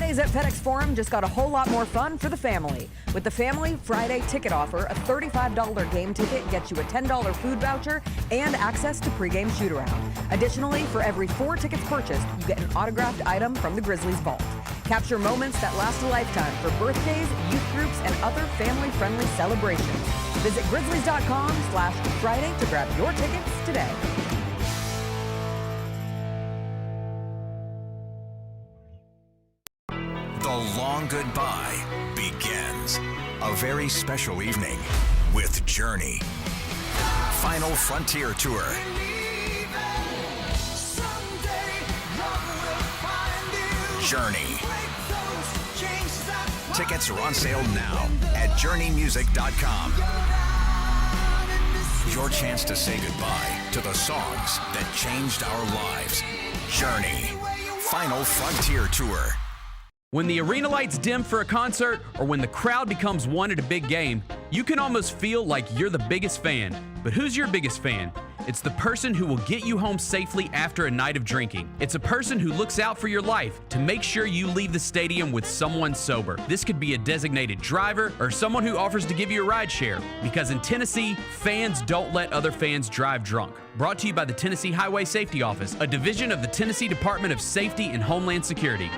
Fridays at FedEx Forum just got a whole lot more fun for the family. With the Family Friday ticket offer, a $35 game ticket gets you a $10 food voucher and access to pregame shoot-around. Additionally, for every 4 tickets purchased, you get an autographed item from the Grizzlies vault. Capture moments that last a lifetime for birthdays, youth groups, and other family-friendly celebrations. Visit Grizzlies.com/Friday to grab your tickets today. The long goodbye begins. A very special evening with Journey. Final Frontier Tour. Journey. Tickets are on sale now at JourneyMusic.com. Your chance to say goodbye to the songs that changed our lives. Journey. Final Frontier Tour. When the arena lights dim for a concert or when the crowd becomes one at a big game, you can almost feel like you're the biggest fan. But who's your biggest fan? It's the person who will get you home safely after a night of drinking. It's a person who looks out for your life to make sure you leave the stadium with someone sober. This could be a designated driver or someone who offers to give you a ride share. Because in Tennessee, fans don't let other fans drive drunk. Brought to you by the Tennessee Highway Safety Office, a division of the Tennessee Department of Safety and Homeland Security.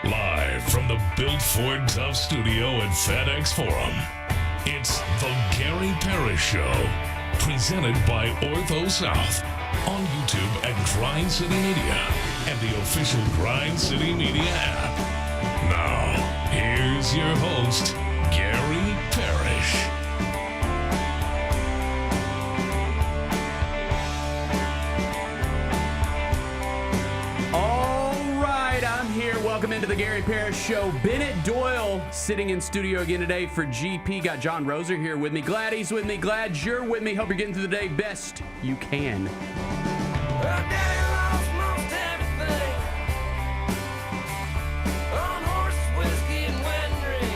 Live from the Built Ford Tough studio at FedEx Forum, it's the Gary Parrish Show, presented by Ortho South, on YouTube at Grind City Media and the official Grind City Media app. Now, here's your host, Gary Parrish. Welcome into the Gary Parrish Show. Bennett, Doyle sitting in studio again today for GP. Got John Roser here with me. Glad he's with me. Glad you're with me. Hope you're getting through the day best you can.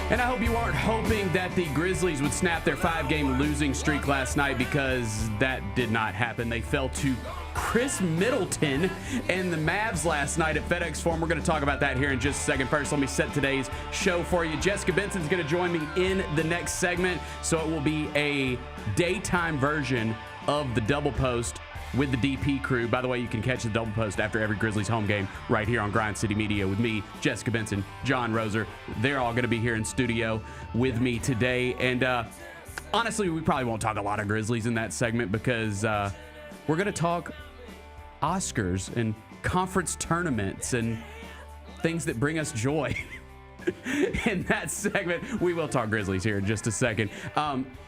And I hope you aren't hoping that the Grizzlies would snap their 5-game losing streak last night, because that did not happen. They fell to Chris Middleton and the Mavs last night at FedEx Forum. We're going to talk about that here in just a second. First, let me set today's show for you. Jessica Benson's going to join me in the next segment, so it will be a daytime version of the Double Post with the DP crew. By the way, you can catch the Double Post after every Grizzlies home game right here on Grind City Media with me, Jessica Benson, John Roser. They're all going to be here in studio with me today. And honestly, we probably won't talk a lot of Grizzlies in that segment, because we're going to talk Oscars and conference tournaments and things that bring us joy. In that segment, we will talk Grizzlies here in just a second.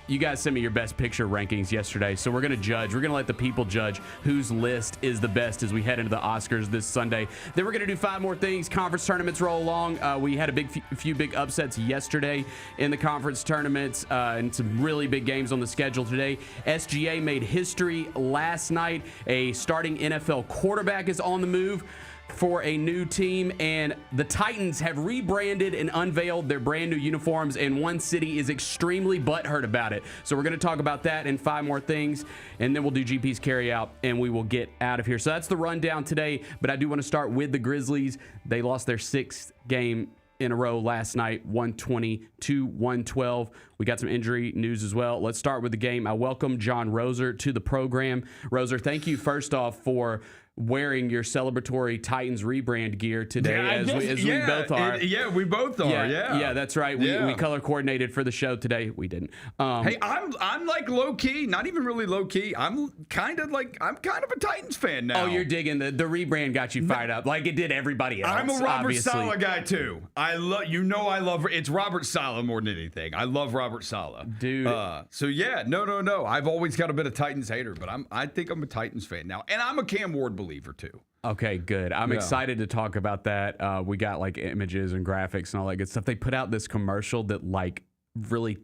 You guys sent me your best picture rankings yesterday, so we're going to judge. We're going to let the people judge whose list is the best as we head into the Oscars this Sunday. Then we're going to do 5 more things. Conference tournaments roll along. We had a few big upsets yesterday in the conference tournaments, and some really big games on the schedule today. SGA made history last night. A starting NFL quarterback is on the move for a new team, and the Titans have rebranded and unveiled their brand new uniforms, and one city is extremely butthurt about it. So we're going to talk about that and 5 more things, and then we'll do GP's carry out and we will get out of here. So that's the rundown today, but I do want to start with the Grizzlies. They lost their 6th game in a row last night, 120-112. We got some injury news as well. Let's start with the game. I welcome John Roser to the program. Roser, thank you first off for wearing your celebratory Titans rebrand gear today, we both are. We both are. Yeah, that's right. We color coordinated for the show today. We didn't. Hey, I'm like low key, not even really low key. I'm kind of a Titans fan now. Oh, you're digging the rebrand got you fired up like it did everybody else. I'm a Robert obviously. Saleh guy too. I love it's Robert Saleh more than anything. I love Robert Saleh, dude. So yeah, no. I've always got a bit of Titans hater, but I think I'm a Titans fan now, and I'm a Cam Ward believer too. Okay, good. I'm excited to talk about that. We got like images and graphics and all that good stuff. They put out this commercial that like really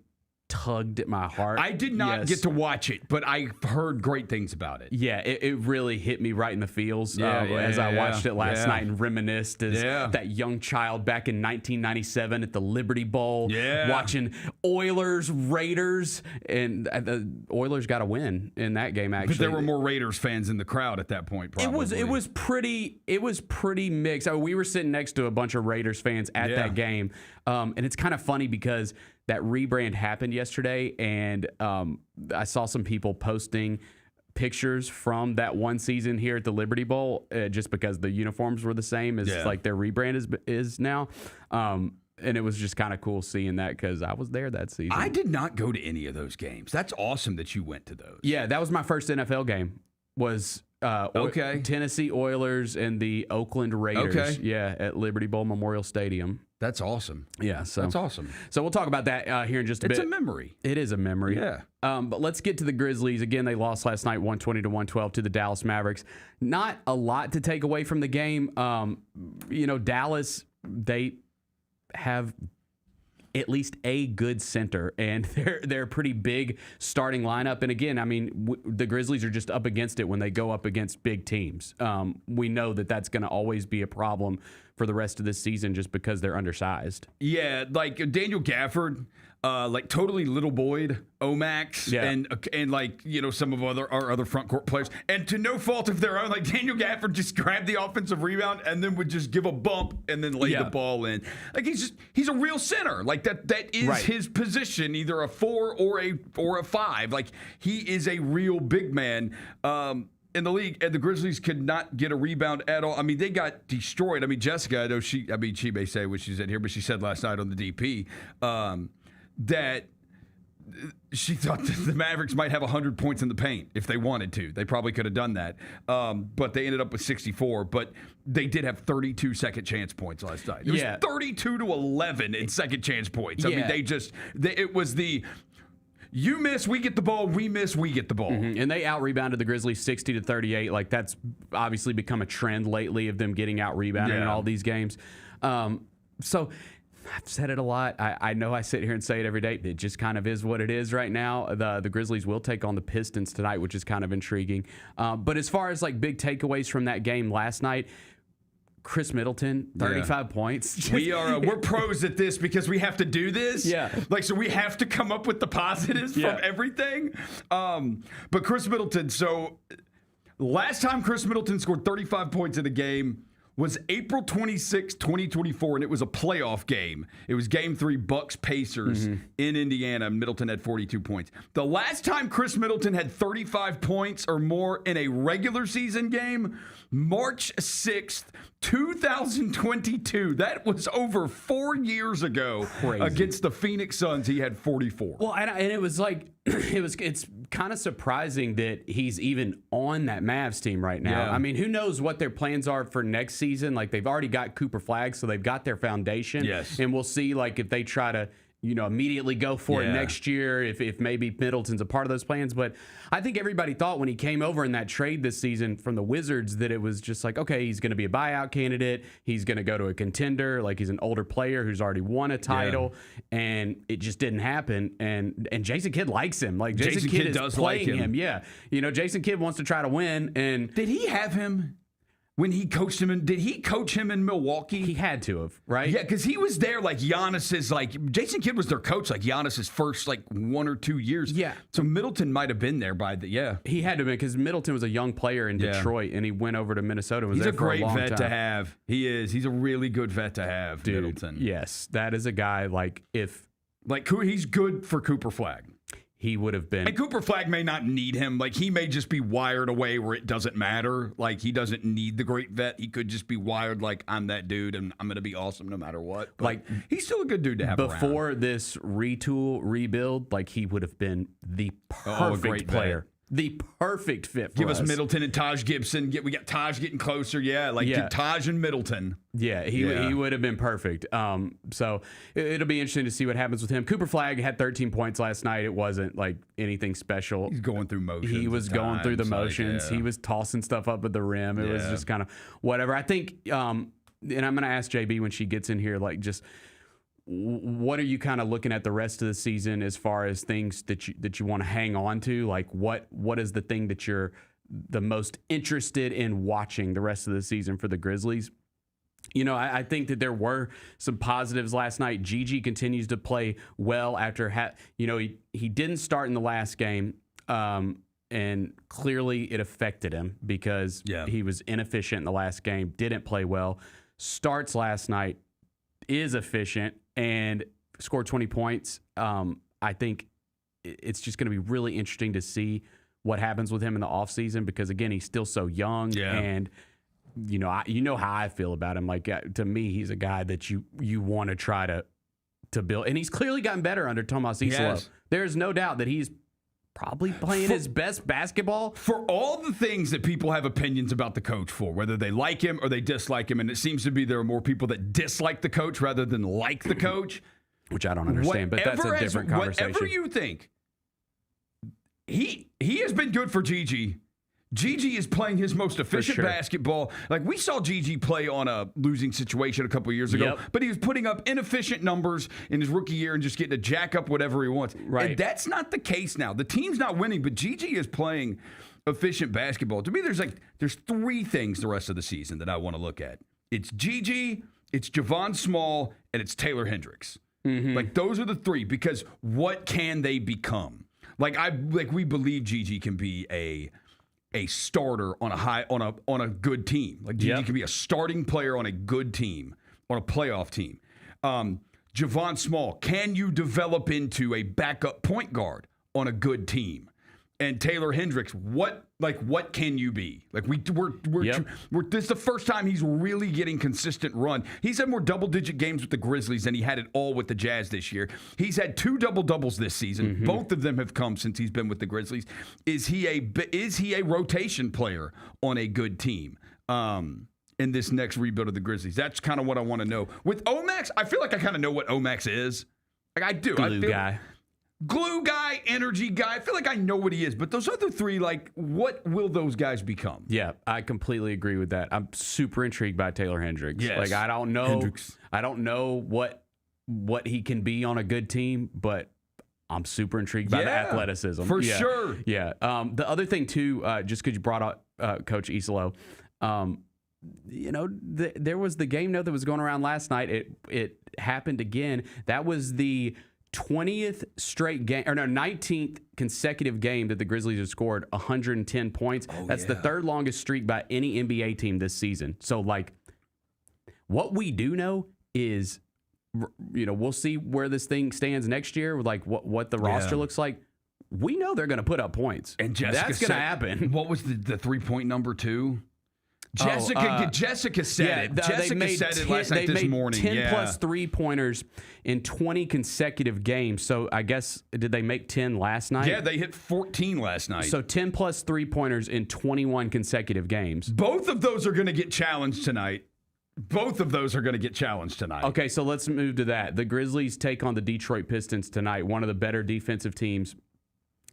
tugged at my heart. I did not get to watch it, but I heard great things about it. Yeah, it really hit me right in the feels as I watched it last night and reminisced as that young child back in 1997 at the Liberty Bowl, watching Oilers, Raiders, and the Oilers got a win in that game. Actually, but there were more Raiders fans in the crowd at that point. Probably. It was pretty mixed. I mean, we were sitting next to a bunch of Raiders fans at that game, and it's kind of funny because that rebrand happened yesterday, and I saw some people posting pictures from that one season here at the Liberty Bowl, just because the uniforms were the same as like their rebrand is now. And it was just kind of cool seeing that because I was there that season. I did not go to any of those games. That's awesome that you went to those. Yeah, that was my first NFL game. Was Tennessee Oilers and the Oakland Raiders. Okay. Yeah, at Liberty Bowl Memorial Stadium. That's awesome. Yeah, so that's awesome. So we'll talk about that here in just a bit. It's a memory. It is a memory. Yeah. But let's get to the Grizzlies. Again, they lost last night 120-112 to the Dallas Mavericks. Not a lot to take away from the game. Dallas, they have at least a good center, and they're a pretty big starting lineup. And again, I mean, the Grizzlies are just up against it when they go up against big teams. We know that that's going to always be a problem for the rest of this season just because they're undersized. Yeah, like Daniel Gafford, like totally Little Boyd, Omax, and like, some of our other front court players. And to no fault of their own, like Daniel Gafford just grabbed the offensive rebound and then would just give a bump and then lay the ball in. Like he's a real center. Like that is his position, either a 4 or a 5. Like he is a real big man. In the league, and the Grizzlies could not get a rebound at all. I mean, they got destroyed. I mean, Jessica, I know she may say what she said here, but she said last night on the DP that she thought that the Mavericks might have 100 points in the paint if they wanted to. They probably could have done that. But they ended up with 64. But they did have 32 second chance points last night. It was 32-11 in second chance points. I mean, it was the... You miss, we get the ball. We miss, we get the ball. Mm-hmm. And they out-rebounded the Grizzlies 60-38. Like, that's obviously become a trend lately of them getting out-rebounded in all these games. So I've said it a lot. I know I sit here and say it every day. It just kind of is what it is right now. The Grizzlies will take on the Pistons tonight, which is kind of intriguing. But as far as, like, big takeaways from that game last night, Chris Middleton, 35 points. We're pros at this because we have to do this. Yeah. Like, so we have to come up with the positives from everything. But Chris Middleton, so last time Chris Middleton scored 35 points in a game was April 26, 2024, and it was a playoff game. It was Game 3, Bucks-Pacers in Indiana. Middleton had 42 points. The last time Chris Middleton had 35 points or more in a regular season game, March 6th, 2022. That was over 4 years ago. Crazy. Against the Phoenix Suns. He had 44. Well, and it was like, it's kind of surprising that he's even on that Mavs team right now. Yeah. I mean, who knows what their plans are for next season? Like, they've already got Cooper Flagg, so they've got their foundation. Yes. And we'll see, like, if they try to, immediately go for it next year, if maybe Middleton's a part of those plans. But I think everybody thought when he came over in that trade this season from the Wizards that it was just like, okay, he's going to be a buyout candidate. He's going to go to a contender. Like, he's an older player who's already won a title. And it just didn't happen. And Jason Kidd likes him. Like, Jason Kidd is playing like him. Yeah. Jason Kidd wants to try to win. And did he have him when he coached him? Did he coach him in Milwaukee? He had to have, right? Yeah, because he was there like Giannis's, like, Jason Kidd was their coach like Giannis's first, like, 1 or 2 years. Yeah. So Middleton might have been there by He had to have been because Middleton was a young player in Detroit, and he went over to Minnesota and was He's there a for a great long vet time. to have. He is. He's a really good vet to have, Dude, Middleton. Yes, that is a guy, like, he's good for Cooper Flagg. he would have been. And Cooper Flagg may not need him. Like, he may just be wired away where it doesn't matter. Like, he doesn't need the great vet. He could just be wired like, I'm that dude and I'm going to be awesome no matter what. But like, he's still a good dude to have before around. This rebuild, like, he would have been the perfect player. Vet. The perfect fit for Give us. us Middleton and Taj Gibson. We got Taj getting closer. Yeah, get Taj and Middleton. Yeah, he would have been perfect. So it'll be interesting to see what happens with him. Cooper Flagg had 13 points last night. It wasn't like anything special. He's going through motions. He was going through the motions. Like, yeah. He was tossing stuff up at the rim. It was just kind of whatever. I think, and I'm going to ask JB when she gets in here, like, just what are you kind of looking at the rest of the season as far as things that you want to hang on to? Like, what is the thing that you're the most interested in watching the rest of the season for the Grizzlies? You know, I think that there were some positives last night. Gigi continues to play well after, he didn't start in the last game, and clearly it affected him because he was inefficient in the last game, didn't play well. Starts last night, is efficient, and scored 20 points. I think it's just going to be really interesting to see what happens with him in the offseason because, again, he's still so young. And, you know how I feel about him. Like, to me, he's a guy that you want to try to build. And he's clearly gotten better under Tomas Isolo. Yes. There's no doubt that he's probably playing his best basketball. For all the things that people have opinions about the coach for, whether they like him or they dislike him, and it seems to be there are more people that dislike the coach rather than like the coach. Which I don't understand, but that's a different conversation. Whatever you think, he has been good for Gigi. Gigi is playing his most efficient basketball. Like, we saw Gigi play on a losing situation a couple of years ago, but he was putting up inefficient numbers in his rookie year and just getting to jack up whatever he wants. Right. And that's not the case now. The team's not winning, but Gigi is playing efficient basketball. To me, there's three things the rest of the season that I want to look at. It's Gigi, it's Javon Small, and it's Taylor Hendricks. Mm-hmm. Like, those are the three, because what can they become? Like we believe Gigi can be a starter on a good team. Like, Gigi can be a starting player on a good team, on a playoff team. Javon Small, can you develop into a backup point guard on a good team? And Taylor Hendricks, what can you be? Like, we're this is the first time he's really getting consistent run. He's had more double-digit games with the Grizzlies than he had it all with the Jazz this year. He's had 2 double-doubles this season. Mm-hmm. Both of them have come since he's been with the Grizzlies. Is he a rotation player on a good team? In this next rebuild of the Grizzlies, that's kind of what I want to know. With Omax, I feel like I kind of know what Omax is. Like, I do. Glue guy, energy guy. I feel like I know what he is. But those other three, like, what will those guys become? Yeah, I completely agree with that. I'm super intrigued by Taylor Hendricks. Yes. Like, I don't know what he can be on a good team, but I'm super intrigued by the athleticism. For sure. Yeah. The other thing, too, just because you brought up Coach Isolo, there was the game note that was going around last night. It happened again. That was the 20th straight game, 19th consecutive game that the Grizzlies have scored 110 points. That's the third longest streak by any NBA team this season. So, like, what we do know is, we'll see where this thing stands next year, like what the roster looks like. We know they're going to put up points. And that's going to happen. What was the 3-point number, too? Jessica said it. Jessica said it last night, this morning. 10 plus 3-pointers in 20 consecutive games. So I guess, did they make 10 last night? Yeah, they hit 14 last night. So 10 plus 3-pointers in 21 consecutive games. Both of those are going to get challenged tonight. Okay, so let's move to that. The Grizzlies take on the Detroit Pistons tonight, one of the better defensive teams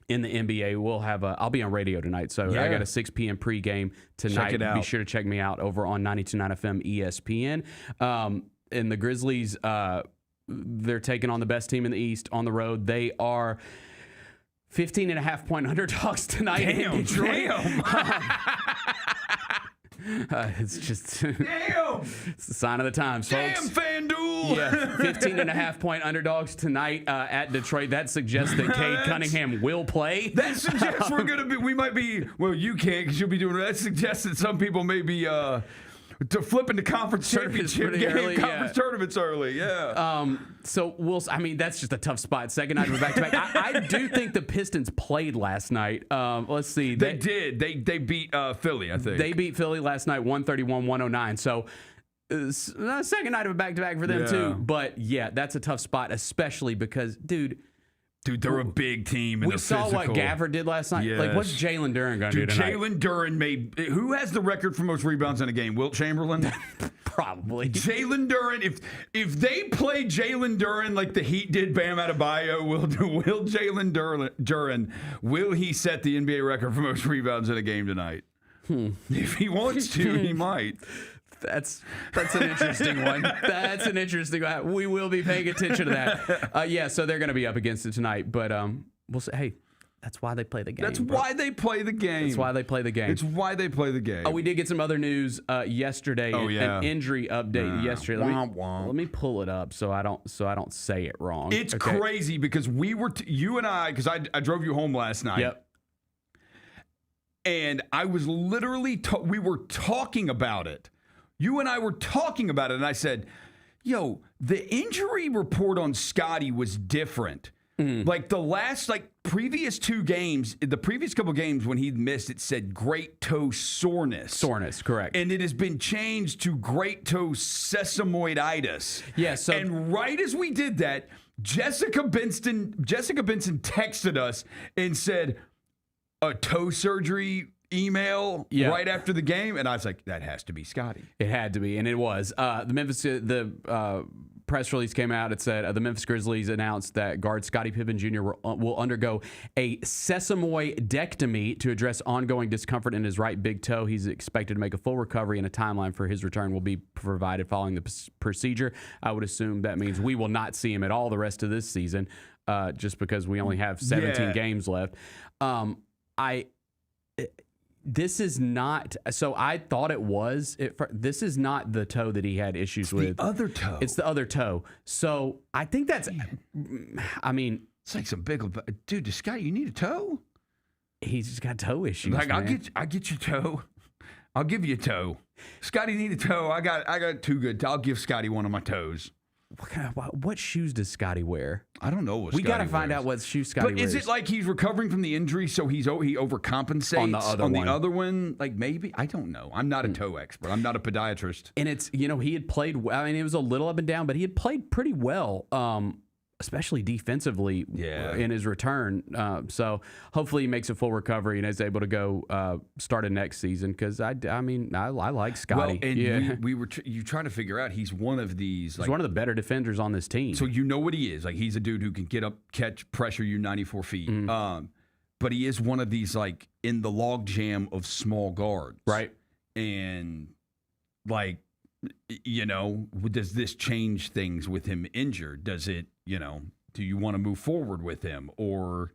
in the NBA. We'll have I'll be on radio tonight, so I got a 6 p.m. pregame tonight. Check it out. Be sure to check me out over on 92.9 FM ESPN. And the Grizzlies, they're taking on the best team in the East on the road. They are 15.5-point underdogs tonight in Detroit. It's just it's the sign of the times, folks. Damn, FanDuel! Yeah, 15.5-point underdogs tonight at Detroit. That suggests that Cade Cunningham will play. That suggests we might be, well, you can't because you'll be doing it. That suggests that some people may be to flipping the conference championship game, early, conference tournaments early. Yeah. So that's just a tough spot. Second night of a back-to-back. I do think the Pistons played last night. Let's see. They did. They beat Philly, I think. They beat Philly last night, 131-109. So second night of a back-to-back for them too. But yeah, that's a tough spot, especially because, dude, they're a big team. And we saw physical. what Gafford did last night. Yes. Like, what's Jalen Duren going to do tonight? Jalen Duren who has the record for most rebounds in a game? Wilt Chamberlain? Probably. Jalen Duren. If they play Jalen Duren like the Heat did Bam Adebayo, will Jalen Duren, will he set the NBA record for most rebounds in a game tonight? If he wants to, he might. That's an interesting one. That's an interesting one. We will be paying attention to that. So they're going to be up against it tonight. But we'll say, hey, that's why they play the game. That's why they play the game. That's why they play the game. It's why they play the game. We did get some other news yesterday. An injury update yesterday. Let me pull it up so I don't say it wrong. It's crazy because we were you and I, because I drove you home last night. Yep. And I was literally we were talking about it. You and I were talking about it, and I said, yo, the injury report on Scotty was different. Like the previous two games, the previous couple games when he'd missed, it said great toe soreness. Soreness, correct. And it has been changed to great toe sesamoiditis. Yeah, so and right as we did that, Jessica Benson texted us and said, a toe surgery email right after the game, and I was like, that has to be Scotty. It had to be, and it was. The press release came out. It said the Memphis Grizzlies announced that guard Scotty Pippen Jr. will undergo a sesamoidectomy to address ongoing discomfort in his right big toe. He's expected to make a full recovery, and a timeline for his return will be provided following the procedure. I would assume that means we will not see him at all the rest of this season, just because we only have 17 games left. This is not, so I thought it was, this is not the toe that he had issues with. The other toe. It's the other toe. So I think that's, I mean. It's like some big, dude, Scotty, you need a toe? He's just got toe issues, like, man. I'll get your toe. I'll give you a toe. Scotty need a toe. I got two good. I'll give Scotty one of my toes. What shoes does Scotty wear? I don't know what we got to wears. find out what shoes Scotty wears. But is it like he's recovering from the injury, so he overcompensates on the other one? Like maybe? I don't know. I'm not a toe expert. I'm not a podiatrist. And it's, he had played, I mean, it was a little up and down, but he had played pretty well, especially defensively in his return. So hopefully he makes a full recovery and is able to go start a next season, because I like Scotty. Well, and we were you trying to figure out, he's one of these. He's one of the better defenders on this team. So you know what he is. Like, he's a dude who can get up, catch, pressure you 94 feet. Mm-hmm. But he is one of these, like, in the log jam of small guards. Right. And, like, does this change things with him injured? Does it, do you want to move forward with him? Or,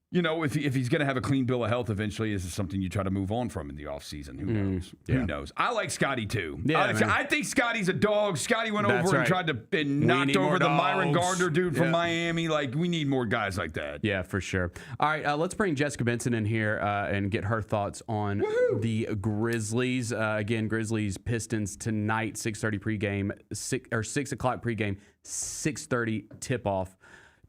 if he's going to have a clean bill of health eventually, is it something you try to move on from in the offseason? Who knows? Yeah. Who knows? I like Scotty, too. Yeah, I think Scotty's a dog. Scotty went over and tried to knocked over the Myron Gardner dude from Miami. Like, we need more guys like that. Yeah, for sure. All right, let's bring Jessica Benson in here and get her thoughts on the Grizzlies. Again, Grizzlies Pistons tonight, 6:30 pregame, 6 o'clock pregame, 6:30 tip-off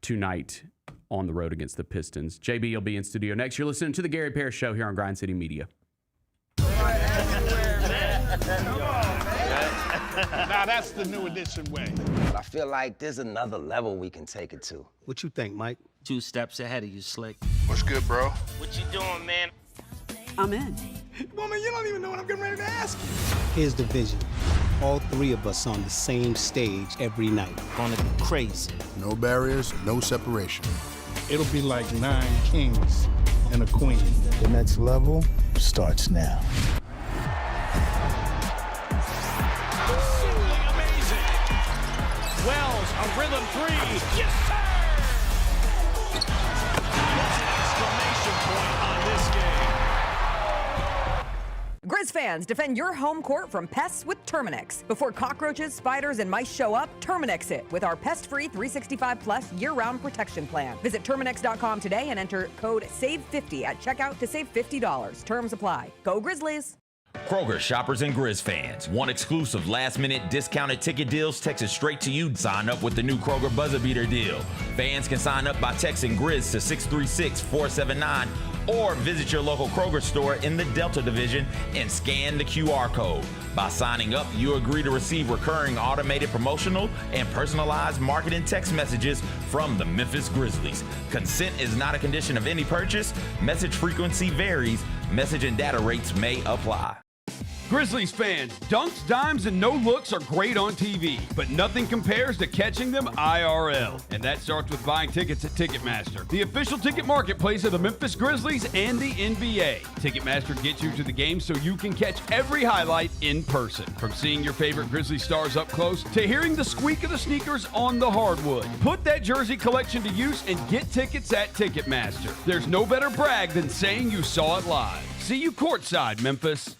tonight on the road against the Pistons. JB will be in studio next. You're listening to the Gary Parrish Show here on Grind City Media. Now that's the new edition way. I feel like there's another level we can take it to. What you think, Mike? 2 steps ahead of you, Slick. What's good, bro? What you doing, man? I'm in. Woman, you don't even know what I'm getting ready to ask you. Here's the vision. All 3 of us on the same stage every night. Gonna be crazy. No barriers, no separation. It'll be like 9 kings and a queen. The next level starts now. Simply amazing. Wells, a rhythm 3. Yes, sir! What's an exclamation point on this game? Grizz fans, defend your home court from pests with Terminix. Before cockroaches, spiders, and mice show up, Terminix it with our pest-free 365-plus year-round protection plan. Visit Terminix.com today and enter code SAVE50 at checkout to save $50. Terms apply. Go Grizzlies! Kroger shoppers and Grizz fans, want exclusive last-minute discounted ticket deals texted straight to you? Sign up with the new Kroger Buzzer Beater deal. Fans can sign up by texting Grizz to 636-479 or visit your local Kroger store in the Delta Division and scan the QR code. By signing up, you agree to receive recurring automated promotional and personalized marketing text messages from the Memphis Grizzlies. Consent is not a condition of any purchase. Message frequency varies. Message and data rates may apply. Grizzlies fans, dunks, dimes, and no-looks are great on TV, but nothing compares to catching them IRL. And that starts with buying tickets at Ticketmaster, the official ticket marketplace of the Memphis Grizzlies and the NBA. Ticketmaster gets you to the game so you can catch every highlight in person. From seeing your favorite Grizzly stars up close to hearing the squeak of the sneakers on the hardwood. Put that jersey collection to use and get tickets at Ticketmaster. There's no better brag than saying you saw it live. See you courtside, Memphis.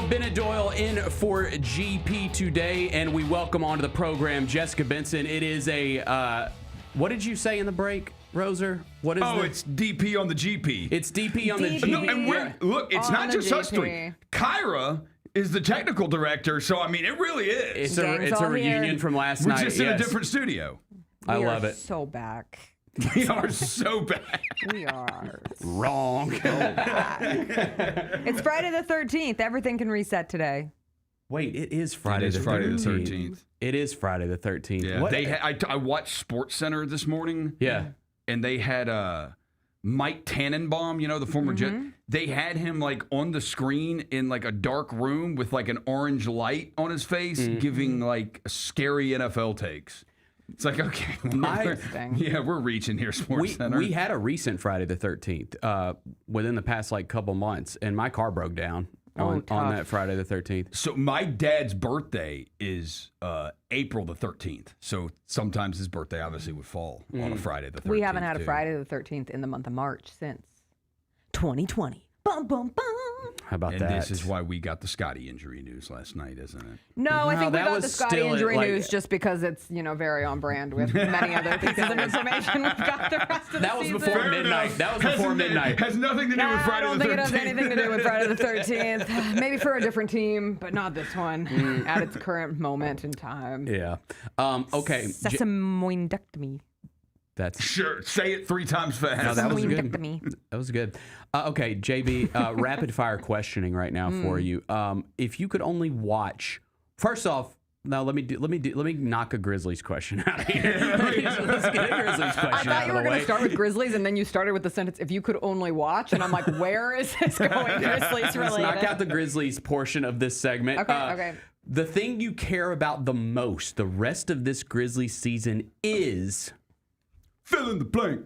Bennett, Doyle in for GP today, and we welcome onto the program Jessica Benson. It is a, what did you say in the break, Roser? What is it's DP on the GP. It's DP on the GP. No, and look, it's not just us three. Kyra is the technical director, so I mean, it really is. It's a reunion from last night. We're just in a different studio. I love it. So back. We are so bad. We are wrong. So bad. It's Friday the 13th. Everything can reset today. Wait, it is Friday the 13th. It is Friday the 13th. Yeah, I watched Sports Center this morning. Yeah. And they had Mike Tannenbaum, you know, the former Jet. They had him like on the screen in like a dark room with like an orange light on his face, giving like scary NFL takes. It's like, okay, we're reaching here, Sports Center. We had a recent Friday the 13th within the past like couple months, and my car broke down on that Friday the 13th. So my dad's birthday is April the 13th. So sometimes his birthday obviously would fall on a Friday the 13th. We haven't had a Friday the 13th in the month of March since 2020. Bum, bum, bum. How about that? And this is why we got the Scotty injury news last night, isn't it? No, I think we got the Scotty injury news just because it's, very on brand with many other pieces of information we've got the rest of the season. Before midnight. That was before midnight. Has nothing to do with Friday the 13th. I don't think it has anything to do with Friday the 13th. Maybe for a different team, but not this one at its current moment in time. Yeah. Okay. Sesamoidectomy. That's sure. Say it 3 times fast. No, that was good. That was good. Okay, JB, rapid fire questioning right now for you. If you could only watch, first off, now let me knock a Grizzlies question out of here. Let's get a Grizzlies question. I thought you were going to start with Grizzlies, and then you started with the sentence, "If you could only watch," and I'm like, where is this going? Grizzlies related. Let's knock out the Grizzlies portion of this segment. Okay. The thing you care about the most the rest of this Grizzlies season is. Fill in the blank.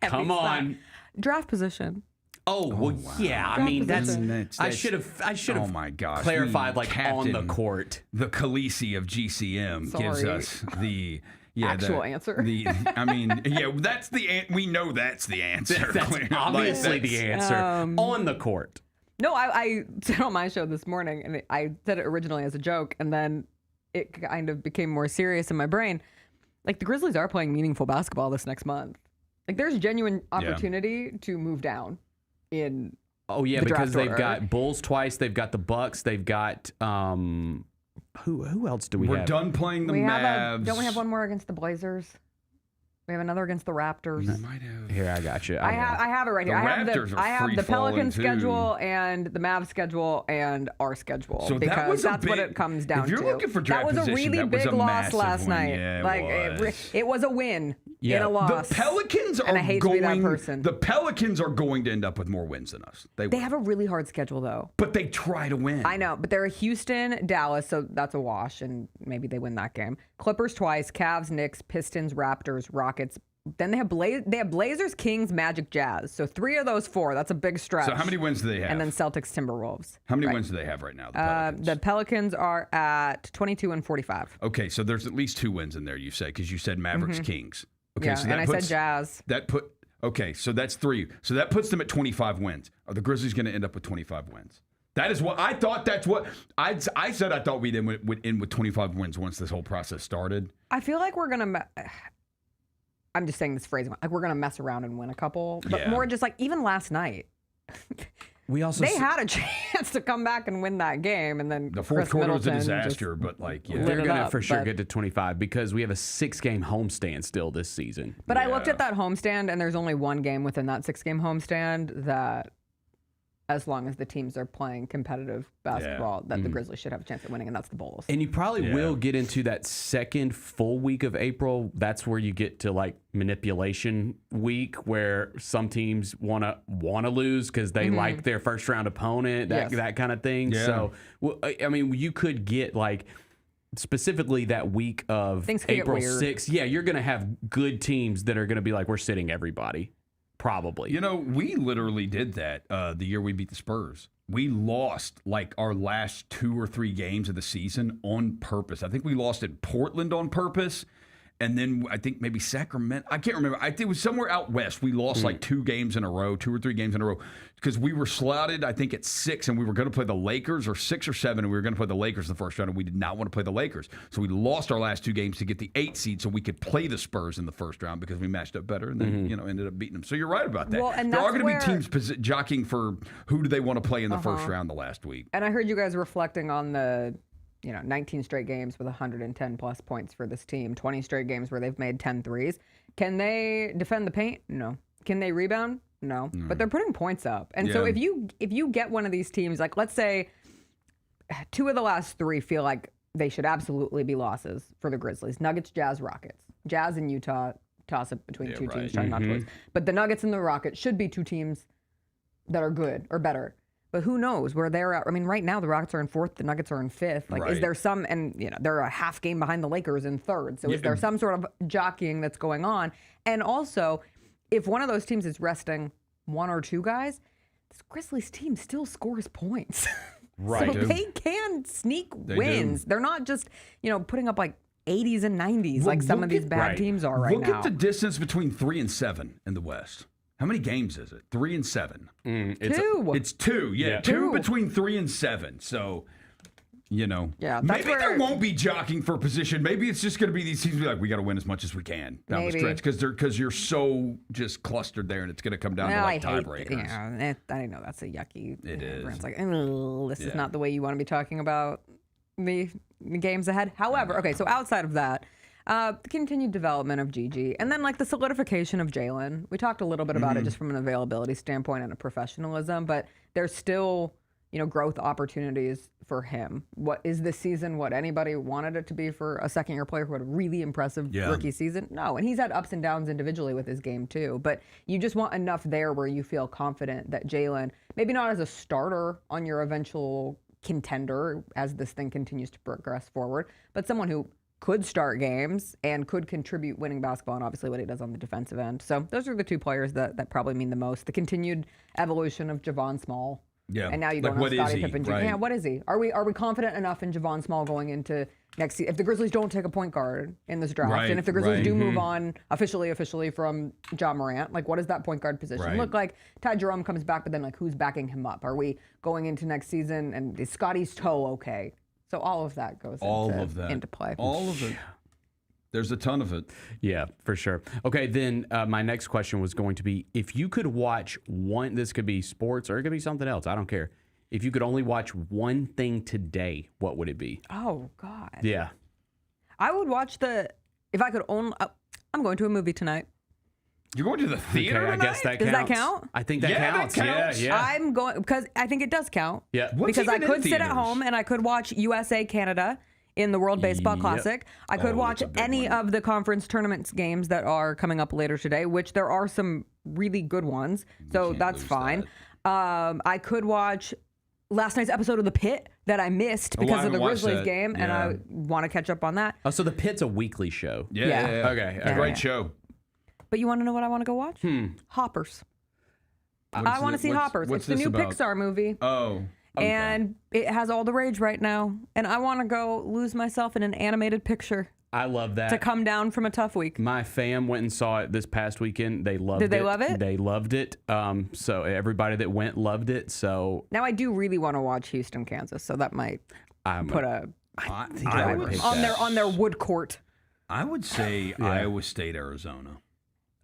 Come on. Draft position. Oh, well, wow. Yeah. I mean, that's I should have oh my gosh, clarified like on the court. The Khaleesi of GCM gives us the actual answer. That's we know that's the answer. That's obviously the answer on the court. No, I said on my show this morning, and I said it originally as a joke, and then it kind of became more serious in my brain. Like, the Grizzlies are playing meaningful basketball this next month. Like, there's genuine opportunity to move down in the because they've order. got Bulls twice, they've got the Bucks, they've got who else do we have? We're done playing the Mavs. Don't we have one more against the Blazers? We have another against the Raptors. Might have. Here, I got you. I have it right here. The I Raptors are have the free-falling, Pelicans too. schedule and the Mavs schedule and our schedule. So because that was that's what it comes down to. If you're looking for draft that was a position, really that was big a loss massive last win. night. Yeah, it was a win in a The loss. Pelicans and are I hate going. to be that person. The Pelicans are going to end up with more wins than us. They They have a really hard schedule though. but they try to win. I know, but they're Houston, Dallas, so that's a wash, and maybe they win that game. Clippers twice, Cavs, Knicks, Pistons, Raptors, Rockets. Then they have Blazers, Kings, Magic, Jazz. So 3 of those 4. That's a big stretch. So how many wins do they have? And then Celtics, Timberwolves. How many wins do they have right now? The Pelicans are at 22 and 45. Okay, so there's at least 2 wins in there. You say because you said Mavericks, Kings. Okay, Yeah, so that and I said Jazz. Okay, so that's 3. So that puts them at 25 wins. Are the Grizzlies going to end up with 25 wins? That is what I thought. That's what I said. I thought would end with 25 wins once this whole process started. I feel like we're gonna. I'm just saying this phrase like we're gonna mess around and win a couple, but more just like even last night. We also they had a chance to come back and win that game, and then the fourth Chris quarter was a Middleton disaster. But like, yeah. they're going to up, for sure but- get to 25 because we have a 6-game homestand still this season. But I looked at that homestand, and there's only one game within that 6-game homestand that, as long as the teams are playing competitive basketball, that the Grizzlies should have a chance at winning, and that's the Bulls. And you probably will get into that second full week of April. That's where you get to like manipulation week, where some teams wanna lose because they like their first round opponent, that kind of thing. Yeah. So, I mean, you could get like specifically that week of Things could get April weird. 6th. Yeah, you're gonna have good teams that are gonna be like, we're sitting everybody. Probably. You know, we literally did that the year we beat the Spurs. We lost like our last 2 or 3 games of the season on purpose. I think we lost at Portland on purpose. And then I think maybe Sacramento. I can't remember. I think it was somewhere out west. We lost like 2 games in a row, 2 or 3 games in a row, because we were slotted, I think, at 6, and we were going to play the Lakers, or 6 or 7, and we were going to play the Lakers in the first round, and we did not want to play the Lakers. So we lost our last 2 games to get the 8 seed so we could play the Spurs in the first round because we matched up better and then, ended up beating them. So you're right about that. Well, and there are that's going to be where- teams jockeying for who do they want to play in the first round the last week. And I heard you guys reflecting on the 19 straight games with 110 plus points for this team, 20 straight games where they've made 10 threes. Can they defend the paint? No. Can they rebound? No. But they're putting points up. And so if you get one of these teams, like let's say 2 of the last 3 feel like they should absolutely be losses for the Grizzlies. Nuggets, Jazz, Rockets. Jazz and Utah toss up between 2 teams trying not to lose. But the Nuggets and the Rockets should be 2 teams that are good or better. But who knows where they're at? I mean, right now the Rockets are in 4th, the Nuggets are in 5th. Like, is there some? And they're a half game behind the Lakers in 3rd. So is there some sort of jockeying that's going on? And also, if one of those teams is resting 1 or 2 guys, this Grizzlies team still scores points. Right. So they can sneak wins. They're not just putting up like 80s and 90s like some of these bad teams are right now. Look at the distance between 3 and 7 in the West. How many games is it? 3 and 7. 2. It's 2. Yeah, 2 2. between 3 and 7. So, Yeah, that's maybe where- there won't be jockeying for position. Maybe it's just going to be these teams be like, we got to win as much as we can down the Maybe. stretch because you're so just clustered there, and it's going to come down to like I hate tiebreakers. I know that's a yucky. It is. It's like, this is not the way you want to be talking about the games ahead. However, okay, so outside of that, the continued development of Gigi, and then like the solidification of Jalen. We talked a little bit about it just from an availability standpoint and a professionalism, but there's still growth opportunities for him. What is this season what anybody wanted it to be for a second-year player who had a really impressive rookie season? No, and he's had ups and downs individually with his game too, but you just want enough there where you feel confident that Jalen, maybe not as a starter on your eventual contender as this thing continues to progress forward, but someone who could start games and could contribute winning basketball, and obviously what he does on the defensive end. So those are the 2 players that probably mean the most. The continued evolution of Javon Small. Yeah. And now you Like, don't what have is Scotty he, Pippen Jr. right? Yeah, what is he? Are we confident enough in Javon Small going into next season? If the Grizzlies don't take a point guard in this draft, Right, and if the Grizzlies right. do move on officially from Ja Morant, like what does that point guard position look like? Ty Jerome comes back, but then like who's backing him up? Are we going into next season and is Scotty's toe okay? So all of that goes into play. All of it. There's a ton of it. Yeah, for sure. Okay, then my next question was going to be, if you could watch one, this could be sports or it could be something else, I don't care. If you could only watch one thing today, what would it be? Oh God. Yeah. I would watch if I could only, I'm going to a movie tonight. You're going to the theater Okay, I tonight? guess that Does counts. that count? I think that counts. That counts. Yeah. I'm going because I think it does count. Yeah. What's because I even in could sit at theaters? home and I could watch USA Canada in the World Baseball Yep. Classic. I could watch that's a big any one. of the conference tournaments games that are coming up later today, which there are some really good ones. So can't that's lose fine. I could watch last night's episode of The Pit that I missed Oh, I because of the haven't watched Grizzlies that. game, and Yeah. I want to catch up on that. Oh, so the Pit's a weekly show. Yeah. Okay. Yeah. Great show. But you want to know what I want to go watch? Hoppers. I want to see Hoppers. What's It's the this new about? Pixar movie. Oh. Okay. And it has all the rage right now. And I want to go lose myself in an animated picture I love that. to come down from a tough week. My fam went and saw it this past weekend. They loved it. Did they love it? They loved it. So everybody that went loved it. So Now I do really want to watch Houston, Kansas, so that might put a I would pick on their wood court I would say Iowa State, Arizona.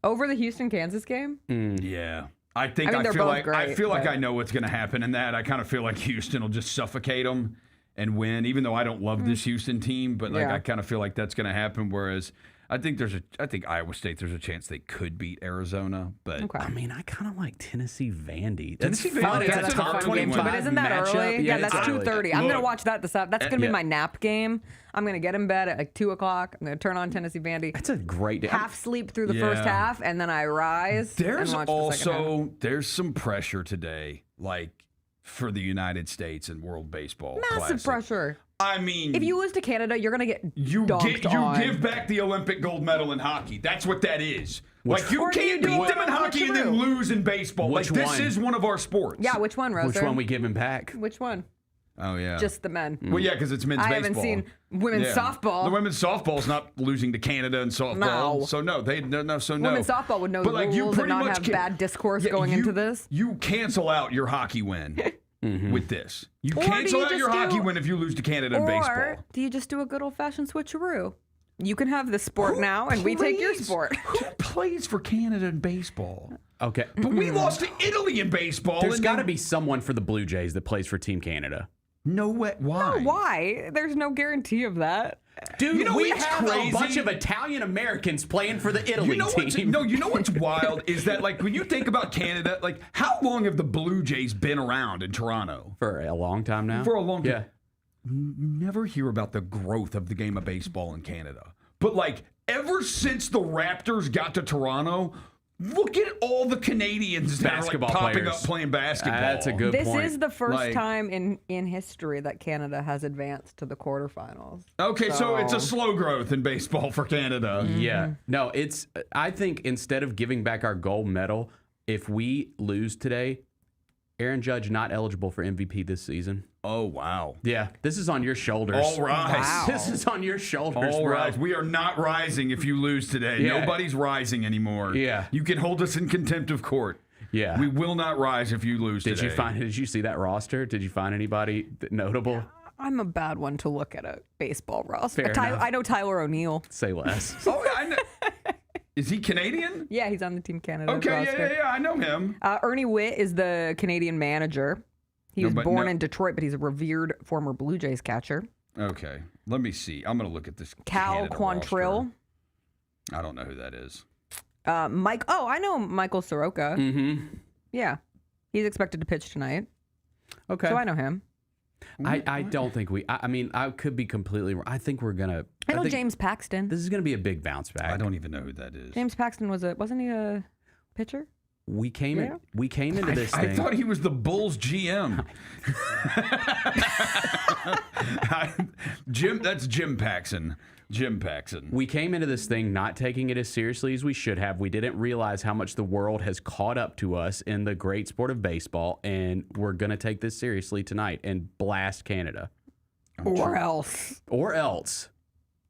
over the Houston, Kansas game. Yeah. I think I mean, I they're feel both like great, but- I know what's going to happen in that. I kind of feel like Houston will just suffocate them and win, even though I don't love this Houston team. But like Yeah. I kind of feel like that's going to happen. Whereas I think Iowa State, there's a chance they could beat Arizona. But Okay. I mean, I kind of like Tennessee Vandy. Tennessee That's fun. Vandy, It's that's a a top fun 25 game, But isn't that matchup. early? Yeah, it's that's early. 2:30. I'm gonna Look, watch that. That's gonna be yeah. my nap game. I'm gonna get in bed at like 2 o'clock. I'm gonna turn on Tennessee Vandy. That's a great day. Half sleep through the first Yeah. half, and then I rise. there's and watch the second half. also there's some pressure today, like for the United States and World Baseball. Massive Classic. pressure. I mean, If you lose to Canada, you're gonna get You dunked on. give back the Olympic gold medal in hockey. That's what that is. Like you Or do can't you do beat them in a hockey and then switcheroo? lose in baseball. Which Like this one? is one of our sports. Yeah, which one, Roser? Which one we giving back? Which one? Oh yeah. Just the men. well, yeah, because it's men's I baseball. haven't seen women's softball. The women's softball's not losing to Canada in softball. No. So no. Women's softball would know But the like you rules and pretty not much have bad discourse going you- into this. You cancel out your hockey win with this. You Or do cancel you out your just hockey do- win if you lose to Canada in Or baseball. do you just do a good old-fashioned switcheroo? You can have this sport now, and we take your plays- sport. Who plays for Canada in baseball? Okay. But we lost to Italy in baseball. There's and got to then- be someone for the Blue Jays that plays for Team Canada. No way. Why? Why? There's no guarantee of that. Dude, You know we what's have crazy? a bunch of Italian Americans playing for the Italy You know what's, team. no, you know what's wild is that like when you think about Canada, like how long have the Blue Jays been around in Toronto? For a long time now. For a long time. Yeah. You never hear about the growth of the game of baseball in Canada. But like ever since the Raptors got to Toronto, look at all the Canadians that Basketball are like popping players. up playing basketball. That's a good This point. is the first Like- time in history that Canada has advanced to the quarterfinals. Okay, so it's a slow growth in baseball for Canada. Yeah. No, it's, I think instead of giving back our gold medal, if we lose today, Aaron Judge not eligible for MVP this season. Oh wow. Yeah. This is on your shoulders. All right. Wow. This is on your shoulders, All bro. right. We are not rising if you lose today. Yeah. Nobody's rising anymore. Yeah. You can hold us in contempt of court. Yeah. We will not rise if you lose Did today. Did you see that roster? Did you find anybody notable? I'm a bad one to look at a baseball roster. Fair enough. I know Tyler O'Neill. Say less. Oh, I know. Is he Canadian? Yeah, he's on the Team Canada Okay, roster. yeah. I know him. Ernie Witt is the Canadian manager. He was born in Detroit, but he's a revered former Blue Jays catcher. Okay. Let me see. I'm going to look at this. Cal Canada Quantrill. roster. I don't know who that is. Mike. Oh, I know Michael Soroka. Mm-hmm. Yeah, he's expected to pitch tonight, Okay. so I know him. I don't think I mean, I could be completely wrong. I think we're going to. I know think James Paxton. This is going to be a big bounce back. I don't even know who that is. James Paxton wasn't he a pitcher? We came Yeah. into this I thing. thought he was the Bulls GM. That's Jim Paxson. Jim Paxson. We came into this thing not taking it as seriously as we should have. We didn't realize how much the world has caught up to us in the great sport of baseball, and we're going to take this seriously tonight and blast Canada. Or else. Or else.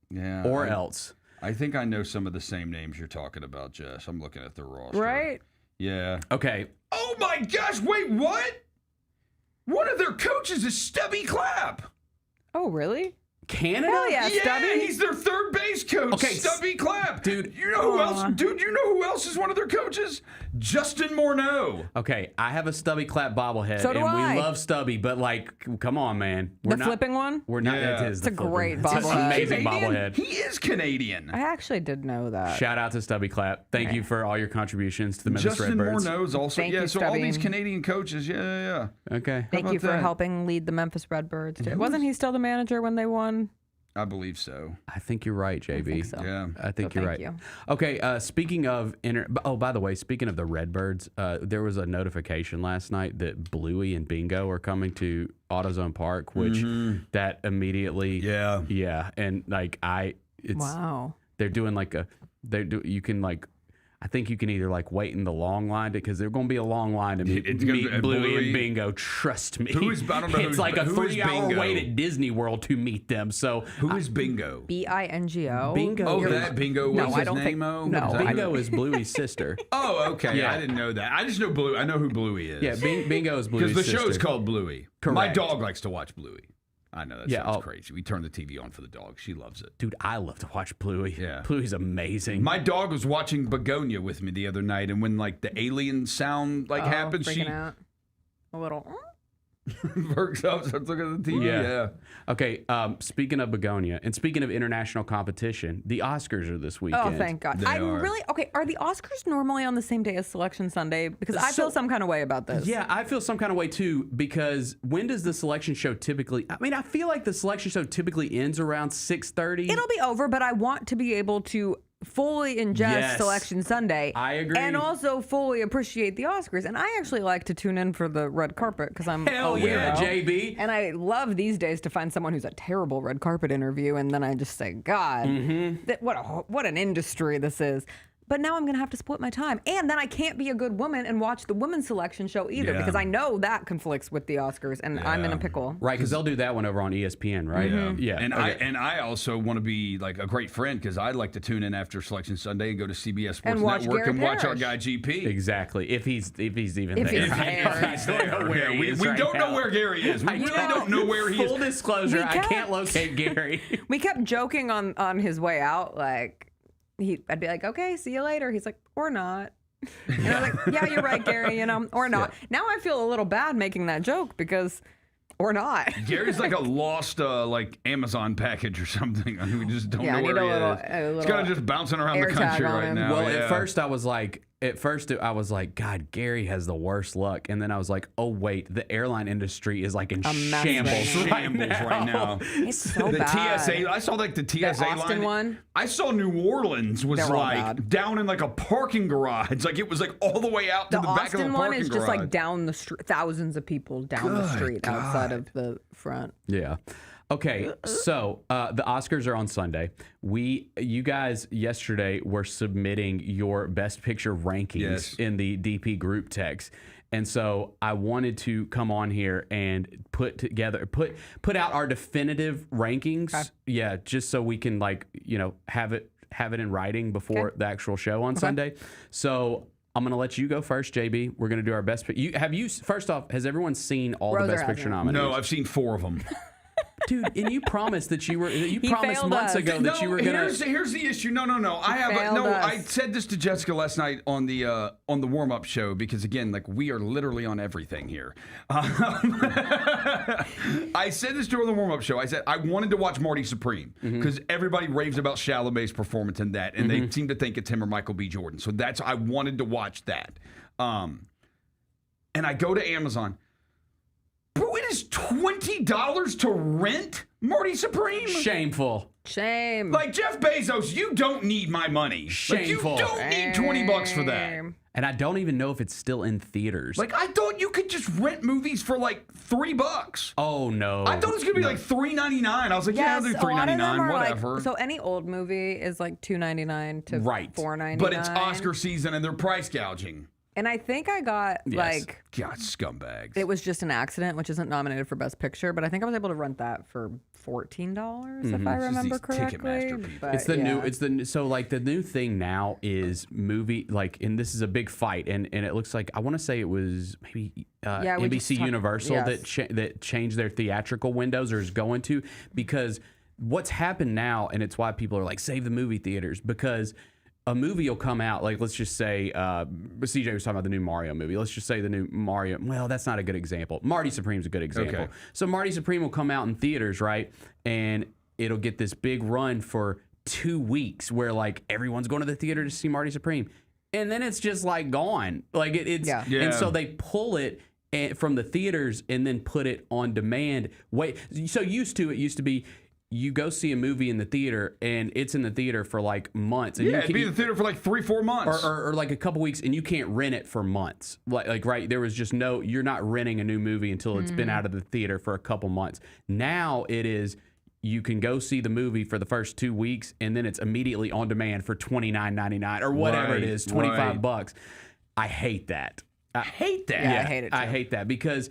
Yeah. Or else. I think I know some of the same names you're talking about, Jess. I'm looking at the roster. Right? Yeah. Okay. Oh my gosh, wait, what? One of their coaches is Stubby Clapp. Oh, really? Canada? Hell yeah, Yeah, Stubby. he's their third base coach, Okay, Stubby Clapp. Dude, You know who else? Dude, you know who else is one of their coaches? Justin Morneau. Okay, I have a Stubby Clap bobblehead, So do and I. we love Stubby, but like, come on, man. The flipping one? We're not. Yeah. It is It's a the flipping great one. It's an bobblehead. amazing Canadian? bobblehead. He is Canadian. I actually did know that. Shout out to Stubby Clap. Thank you for all your contributions to the Memphis Justin Redbirds. Morneau's also. Thank yeah, you, so all Stubby. these Canadian coaches. Yeah. Okay. Thank you about for that? helping lead the Memphis Redbirds. Too. Wasn't he still the manager when they won? I believe so. I think you're right, JB. I think so. Yeah. I think So you're thank right. you. Okay, speaking of by the way, speaking of the Redbirds, there was a notification last night that Bluey and Bingo are coming to AutoZone Park, which that immediately yeah, and like Wow. they're doing like you can like. I think you can either like wait in the long line because there's going to be a long line to meet Bluey Bluey. and Bingo. Trust me. I don't know it's like a who is 3-hour Bingo? wait at Disney World to meet them. So Who is Bingo? Bingo. Bingo. Oh, You're- that Bingo. No, What's I his don't name? think- Oh, no, What is that? Bingo is Bluey's sister. Oh, okay. Yeah. I didn't know that. I just know Bluey. I know who Bluey is. Yeah, Bingo is Bluey's because the sister. show's called Bluey. My Correct. dog likes to watch Bluey. I know that Yeah, sounds crazy. We turn the TV on for the dog. She loves it. Dude, I love to watch Bluey. Yeah. Bluey's amazing. My dog was watching Begonia with me the other night, and when like the alien sound happens, she freaking out. A little. perks up, starts looking at the TV. Yeah. Okay, speaking of Begonia, and speaking of international competition, the Oscars are this weekend. Oh, thank God. They I'm are. really okay. Are the Oscars normally on the same day as Selection Sunday? Because I feel some kind of way about this. Yeah, I feel some kind of way too, because when does the selection show typically? I mean, I feel like the selection show typically ends around 6:30. It'll be over, but I want to be able to fully ingest Yes. Selection Sunday. I agree. And also fully appreciate the Oscars. And I actually like to tune in for the red carpet because I'm Hell a yeah, weirdo. JB. And I love these days to find someone who's a terrible red carpet interview, and then I just say, God, what an industry this is. But now I'm going to have to split my time. And then I can't be a good woman and watch the women's selection show either Yeah. because I know that conflicts with the Oscars, and I'm in a pickle. Right, because they'll do that one over on ESPN, right? Yeah. And okay. I also want to be like a great friend because I like to tune in after Selection Sunday and go to CBS Sports And watch Network Gary and watch our Parrish. guy GP. Exactly. If he's even If there. he's there. I don't know where Yeah, he we is we right don't know now. where Gary is. We I really don't. don't know where he is. Full disclosure, We I can't- can't locate Gary. We kept joking on his way out, like I'd be like, okay, see you later. He's like, or not. And I was like, yeah, you're right, Gary, or not. Now I feel a little bad making that joke because, or not. Gary's like a lost like Amazon package or something. I mean, we just don't Yeah, I know need where a he is. little He's kind of just bouncing around the air tag country on right him. now. Well, yeah. at first I was like, God, Gary has the worst luck. And then I was like, oh, wait, the airline industry is like in A mess shambles, right right now. It's so The bad. TSA, I saw like the TSA Austin line. one? I saw New Orleans was They're all like bad. down in like a parking garage. Like it was like all the way out to The the back of the Austin one parking is just garage. like down the street, thousands of people down the Good street outside of the front. Yeah. Okay, so the Oscars are on Sunday. You guys yesterday were submitting your Best Picture rankings Yes. in the DP group text, and so I wanted to come on here and put out our definitive rankings. Okay. Yeah, just so we can have it in writing before the actual show on Sunday. So I'm gonna let you go first, JB. We're gonna do our best. First off, has everyone seen all Roser the Best hasn't. Picture nominees? No, I've seen 4 of them. Dude, and you promised that you He promised failed months us. ago that you were gonna. Here's the issue. No. I failed us. I said this to Jessica last night on the warm up show because again, like we are literally on everything here. I said this to her on the warm up show. I said I wanted to watch Marty Supreme because everybody raves about Chalamet's performance in that, and they seem to think it's him or Michael B. Jordan. So I wanted to watch that. And I go to Amazon. Bro, it is $20 to rent Marty Supreme? Shameful. Shame. Like Jeff Bezos, you don't need my money. Shameful. Like, you don't need $20 for that. And I don't even know if it's still in theaters. Like I thought you could just rent movies for like $3. Oh no. I thought it was gonna be like $3.99. I was like, yeah, I'll do a lot of them $3.99, are whatever. Like, so any old movie is like $2.99 to $4.99. But it's Oscar season and they're price gouging. And I think I got like God, scumbags. it was just an accident, which isn't nominated for Best Picture, but I think I was able to rent that for $14 if I remember these correctly. Ticketmaster people. But, It's the yeah. new. So like the new thing now is movie and this is a big fight and it looks like I want to say it was maybe Yeah, we just NBC talked- Universal yes. that changed their theatrical windows or is going to, because what's happened now, and it's why people are like save the movie theaters, because a movie will come out, like let's just say, CJ was talking about the new Mario movie. Let's just say the new Mario. Well, that's not a good example. Marty Supreme's a good example. Okay. So Marty Supreme will come out in theaters, right? And it'll get this big run for 2 weeks where like everyone's going to the theater to see Marty Supreme. And then it's just like gone. Like it's, and so they pull it from the theaters and then put it on demand. It used to be, you go see a movie in the theater and it's in the theater for like months. And it'd be in the theater for like 3-4 months. Or like a couple weeks, and you can't rent it for months. Like right, there was just you're not renting a new movie until it's been out of the theater for a couple months. Now it is, you can go see the movie for the first 2 weeks and then it's immediately on demand for $29.99 or whatever it is, $25. I hate that. I hate that. Yeah, I hate it too. I hate that because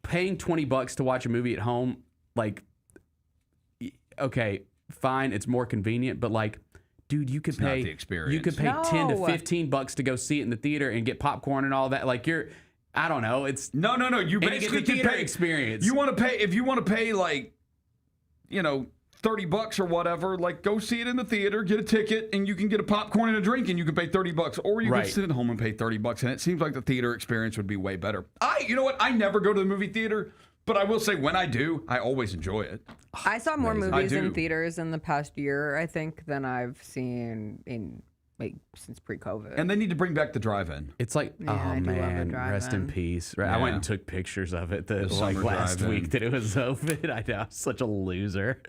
paying $20 to watch a movie at home, like, okay, fine, it's more convenient, but like, dude, you could pay not the experience. You could pay $10 to $15 to go see it in the theater and get popcorn and all that. Like I don't know. It's no. You basically get the theater pay experience. You want to pay if you want to pay like, $30 or whatever. Like, go see it in the theater, get a ticket, and you can get a popcorn and a drink, and you can pay $30. Or you can sit at home and pay $30, and it seems like the theater experience would be way better. You know what? I never go to the movie theater. But I will say, when I do, I always enjoy it. I saw more movies in theaters in the past year, I think, than I've seen since pre-COVID. And they need to bring back the drive-in. It's like, I do love the drive-in. Rest in peace. Right? Yeah. I went and took pictures of it The last drive-in. week that it was open. I know, I was such a loser.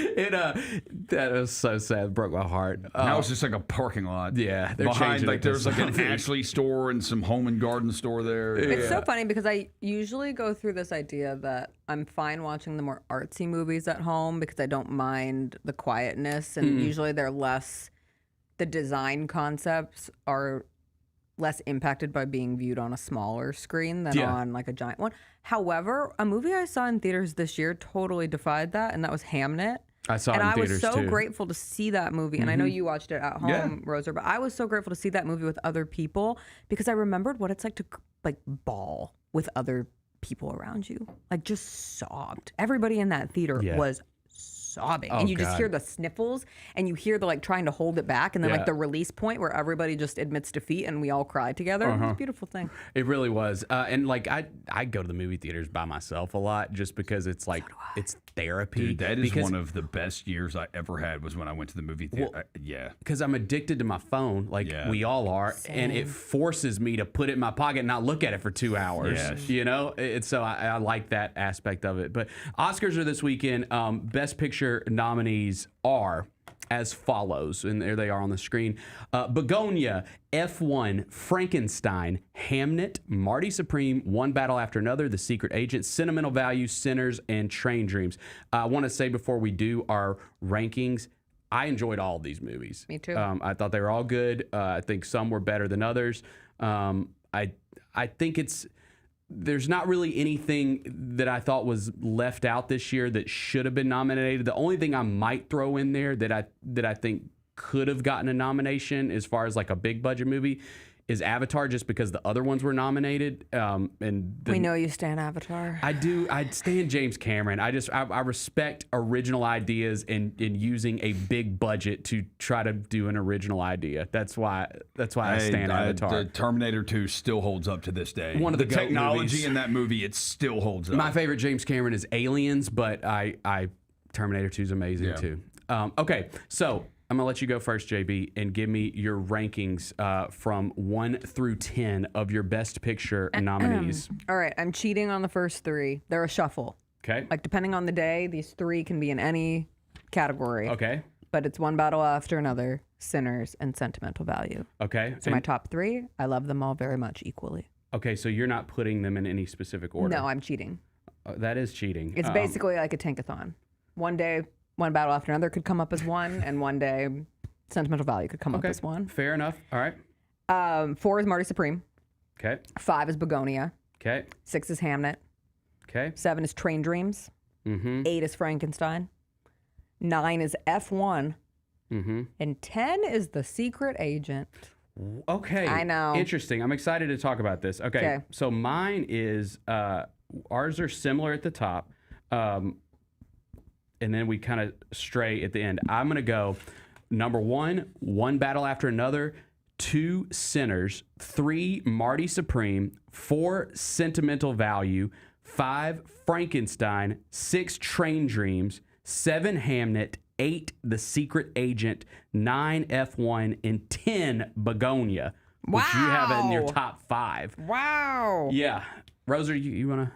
That was so sad. It broke my heart. Now it's just like a parking lot. Yeah, they're behind, changing like, it to there's like an something. Ashley store and some home and garden store there. It's so funny because I usually go through this idea that I'm fine watching the more artsy movies at home because I don't mind the quietness, and usually they're less. The design concepts are less impacted by being viewed on a smaller screen than on like a giant one. However, a movie I saw in theaters this year totally defied that, and that was Hamnet. I saw it in and I was theaters, so too. grateful to see that movie. And I know you watched it at home, Roser, but I was so grateful to see that movie with other people because I remembered what it's like to like bawl with other people around you. Like just sobbed. Everybody in that theater was sobbing, and you just hear the sniffles, and you hear the like trying to hold it back, and then like the release point where everybody just admits defeat and we all cry together. It was a beautiful thing. It really was. And like I go to the movie theaters by myself a lot just because it's like it's therapy. Dude, that is one of the best years I ever had was when I went to the movie theater. Because I'm addicted to my phone, like we all are, and it forces me to put it in my pocket and not look at it for 2 hours. You know, so I like that aspect of it. But Oscars are this weekend. Best Picture nominees are as follows, and there they are on the screen. Begonia, F1, Frankenstein, Hamnet, Marty Supreme, One Battle After Another, The Secret Agent, Sentimental Value, Sinners, and Train Dreams. I want to say before we do our rankings, I enjoyed all of these movies. Me too. I thought they were all good. I think some were better than others. I think there's not really anything that I thought was left out this year that should have been nominated. The only thing I might throw in there that I think could have gotten a nomination as far as like a big budget movie is Avatar, just because the other ones were nominated. We know you stand Avatar. I do. I stand James Cameron. I respect original ideas and using a big budget to try to do an original idea. That's why I stand Avatar. The Terminator 2 still holds up to this day. One of the GOAT technology movies. in that movie, it still holds up. My favorite James Cameron is Aliens, but Terminator 2 is amazing too. Okay, so I'm going to let you go first, JB, and give me your rankings from 1 through 10 of your Best Picture nominees. All right, I'm cheating on the first three. They're a shuffle. Okay. Like, depending on the day, these three can be in any category. Okay. But it's One Battle After Another, Sinners, and Sentimental Value. Okay. So my top three, I love them all very much equally. Okay, so you're not putting them in any specific order. No, I'm cheating. That is cheating. It's basically like a tankathon. One day, One Battle After Another could come up as one, and one day, Sentimental Value could come up as one. Fair enough. All right. 4 is Marty Supreme. Okay. 5 is Begonia. Okay. 6 is Hamnet. Okay. 7 is Train Dreams. 8 is Frankenstein. 9 is F1. And 10 is The Secret Agent. Okay. I know. Interesting. I'm excited to talk about this. Okay. So mine is, ours are similar at the top. And then we kind of stray at the end. I'm going to go number 1, One Battle After Another. 2, Sinners. 3, Marty Supreme. 4, Sentimental Value. 5, Frankenstein. 6, Train Dreams. 7, Hamnet. 8, The Secret Agent. 9, F1. And 10, Begonia. Which you have in your top 5. Wow. Yeah. Roser, you want to?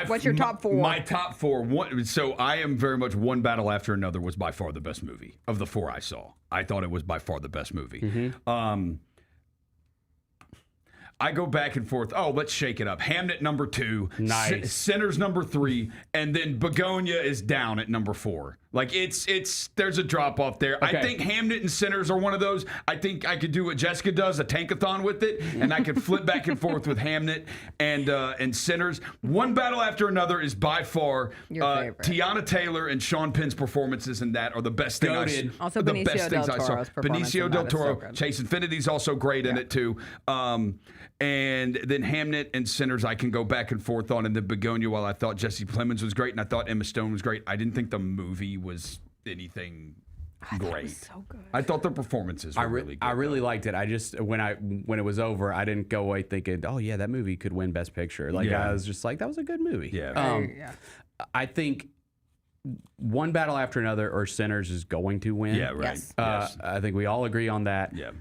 What's your top 4? My top 4. So I am very much One Battle After Another was by far the best movie of the 4 I saw. I thought it was by far the best movie. I go back and forth. Oh, let's shake it up. Hamnet number 2. Nice. Sinners number 3. And then Begonia is down at number 4. Like there's a drop off there. Okay. I think Hamnet and Sinners are one of those. I think I could do what Jessica does, a tankathon with it, and I could flip back and forth with Hamnet and Sinners. One Battle After Another is by far your favorite. Tiana Taylor and Sean Penn's performances in that are the best thing Also the Benicio best del things I saw. Toro's performance Benicio in del that is so Toro, good. Chase Infinity's also great in it too. And then Hamnet and Sinners I can go back and forth on. And then Begonia, while I thought Jesse Plemons was great and I thought Emma Stone was great, I didn't think the movie was anything great. It was so good. I thought the performances were really good. I really liked it. I just when it was over, I didn't go away thinking, oh yeah, that movie could win Best Picture. Like I was just like, that was a good movie. Yeah. I think One Battle After Another or Sinners is going to win. Yeah, right. Yes. I think we all agree on that. Yeah.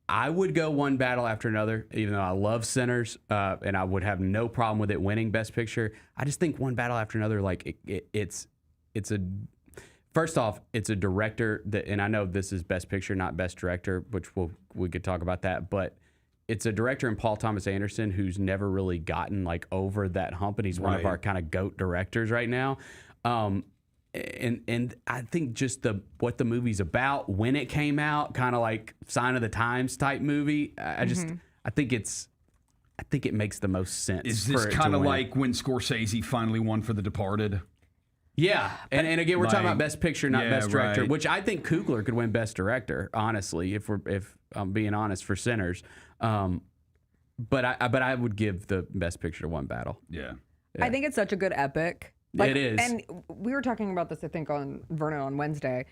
I would go One Battle After Another, even though I love Sinners, and I would have no problem with it winning Best Picture. I just think One Battle After Another, like it's a. First off, it's a director that, and I know this is Best Picture, not Best Director, which we could talk about that, but it's a director in Paul Thomas Anderson who's never really gotten like over that hump, and he's one of our kind of GOAT directors right now. And I think just what the movie's about, when it came out, kind of like Sign of the Times type movie. I think it makes the most sense. Is this kind of like when Scorsese finally won for The Departed? Yeah, and again, we're talking about Best Picture, not Best Director, right. which I think Coogler could win Best Director. Honestly, if I'm being honest, for Sinners, but I would give the Best Picture to One Battle. Yeah. I think it's such a good epic. It is. And we were talking about this, I think, on Vernon on Wednesday.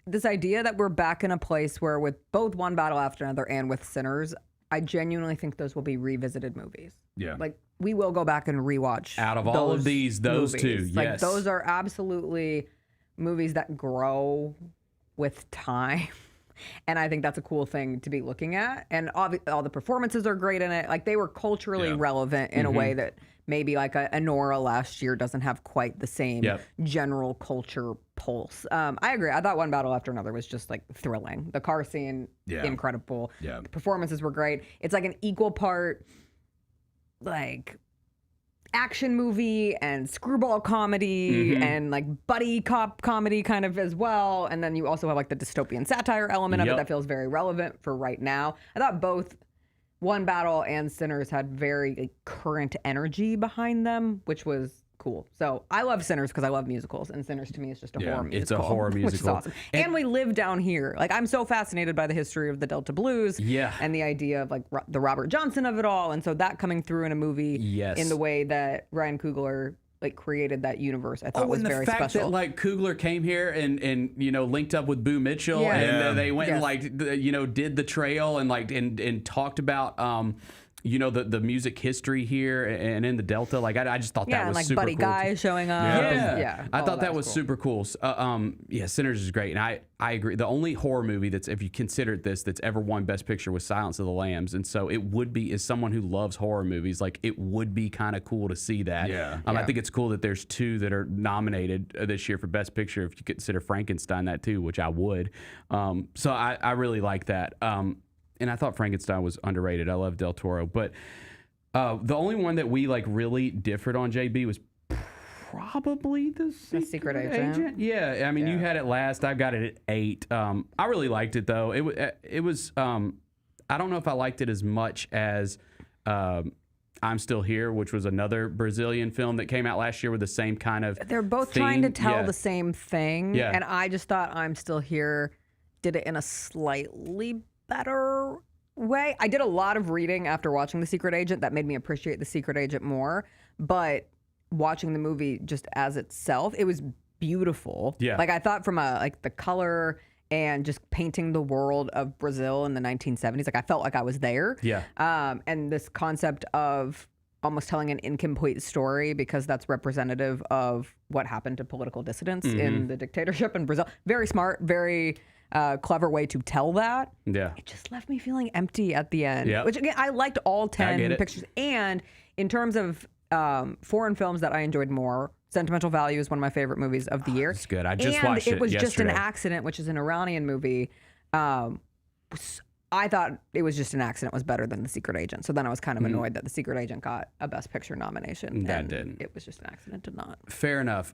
This idea that we're back in a place where with both One Battle After Another and with Sinners, I genuinely think those will be revisited movies. Yeah. Like, we will go back and rewatch. Out of all of these, those movies. two, Like, yes. those are absolutely movies that grow with time. And I think that's a cool thing to be looking at. And all the performances are great in it. Like, they were culturally relevant in a way that maybe like a Nora last year doesn't have quite the same general culture pulse. I agree. I thought One Battle After Another was just like thrilling. The car scene, incredible. Yeah. The performances were great. It's like an equal part like action movie and screwball comedy and like buddy cop comedy kind of as well. And then you also have like the dystopian satire element of it that feels very relevant for right now. I thought both One Battle and Sinners had very like, current energy behind them, which was cool. So I love Sinners because I love musicals, and Sinners to me is just a horror musical. It's a horror musical. Which is awesome. And we live down here. Like, I'm so fascinated by the history of the Delta Blues and the idea of like the Robert Johnson of it all. And so that coming through in a movie in the way that Ryan Coogler like created that universe, I thought was very special. And the fact that like Coogler came here and you know linked up with Boo Mitchell and they went and like you know did the trail and like and talked about you know the music history here and in the Delta. Like I just thought that was and like super Buddy cool. Guy showing up. I thought that was cool. super cool. Sinners is great, and I agree. The only horror movie that's, if you considered this, that's ever won Best Picture was Silence of the Lambs, and so it would be, as someone who loves horror movies, like it would be kind of cool to see that. I think it's cool that there's two that are nominated this year for Best Picture. If you consider Frankenstein that too, which I would. So I really like that. And I thought Frankenstein was underrated. I love Del Toro, but the only one that we like really differed on, JB, was probably the Secret Agent. Yeah, I mean, you had it last. I've got it at 8. I really liked it though. It was. I don't know if I liked it as much as I'm Still Here, which was another Brazilian film that came out last year with the same kind of. They're both theme. trying to tell the same thing, Yeah. and I just thought I'm Still Here did it in a slightly better way. I did a lot of reading after watching The Secret Agent that made me appreciate The Secret Agent more, but watching the movie just as itself, it was beautiful. Yeah. Like I thought from like the color and just painting the world of Brazil in the 1970s. Like I felt like I was there. Yeah. And this concept of almost telling an incomplete story because that's representative of what happened to political dissidents in the dictatorship in Brazil. Very smart, very clever way to tell that. Yeah. It just left me feeling empty at the end. Yep. Which again, I liked all 10 get it. pictures. And in terms of foreign films that I enjoyed more, Sentimental Value is one of my favorite movies of the year. It's good. I just and watched it it was just an yesterday. accident, which is an Iranian movie. I thought it was just an accident was better than The Secret Agent. So then I was kind of annoyed that The Secret Agent got a Best Picture nomination. That and didn't. It was just an accident to not. Fair enough.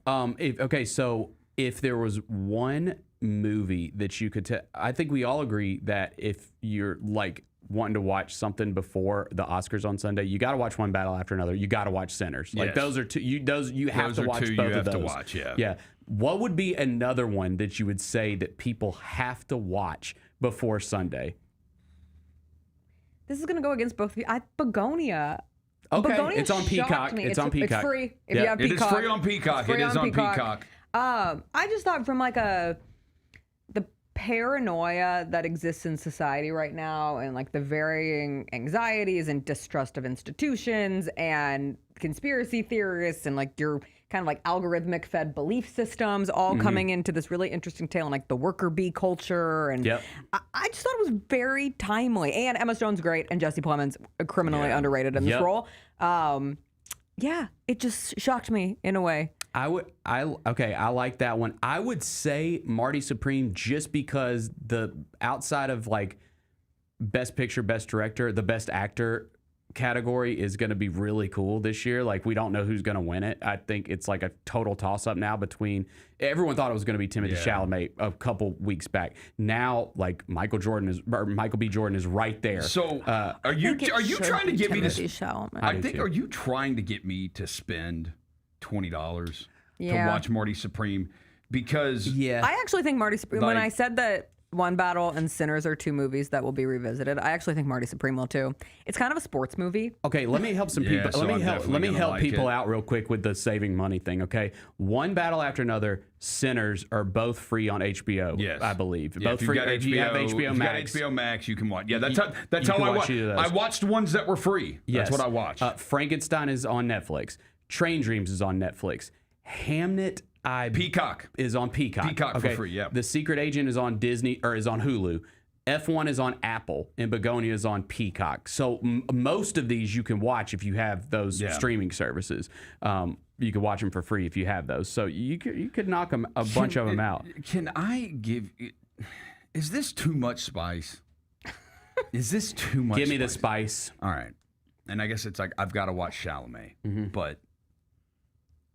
So if there was one movie that you could I think we all agree that if you're like wanting to watch something before the Oscars on Sunday, you got to watch One Battle After Another. You got to watch Sinners. Like Yes. those are two. You have to watch both you of have those. to watch. Yeah. Yeah. What would be another one that you would say that people have to watch before Sunday? This is going to go against both of you. Begonia. Okay, Begonia it's on shocked Peacock. me. It's on Peacock. It's free if Yep. you have It Peacock. is free on Peacock. It's free It is on Peacock. I just thought from like the paranoia that exists in society right now and like the varying anxieties and distrust of institutions and conspiracy theorists and like your kind of like algorithmic fed belief systems all coming into this really interesting tale and like the worker bee culture. And I just thought it was very timely. And Emma Stone's great and Jesse Plemons criminally underrated in this role. Yeah, it just shocked me in a way. I like that one. I would say Marty Supreme just because the outside of like Best Picture, Best Director, the Best Actor category is going to be really cool this year. Like we don't know who's going to win it. I think it's like a total toss-up now between everyone thought it was going to be Timothée Chalamet a couple weeks back. Now like Michael B. Jordan is right there. So are you trying to get me to Chalamet. I think are you trying to get me to spend $20 to watch Marty Supreme? Because I actually think Marty Supreme, when Like- I said that One Battle and Sinners are two movies that will be revisited, I actually think Marty Supreme will too. It's kind of a sports movie. Okay, let me help some people. so let me I'm help definitely gonna like people it. out real quick with the saving money thing. Okay, One Battle After Another, Sinners are both free on HBO. Yes. I believe Yeah, both if free. you've got If you have HBO Max, If you got HBO Max, you can watch. Yeah, that's you how can I watch watched. either of those. I watched ones that were free. Yes. That's what I watched. Frankenstein is on Netflix. Train Dreams is on Netflix. Hamnet Peacock is on Peacock. Peacock for free. Yeah. The Secret Agent is on Disney or is on Hulu. F1 is on Apple and Begonia is on Peacock. So most of these you can watch if you have those streaming services. You can watch them for free if you have those. So you could knock a bunch of them out. Can I give? Is this too much spice? Is this too much? Give me the spice. All right, and I guess it's like I've got to watch Chalamet, but.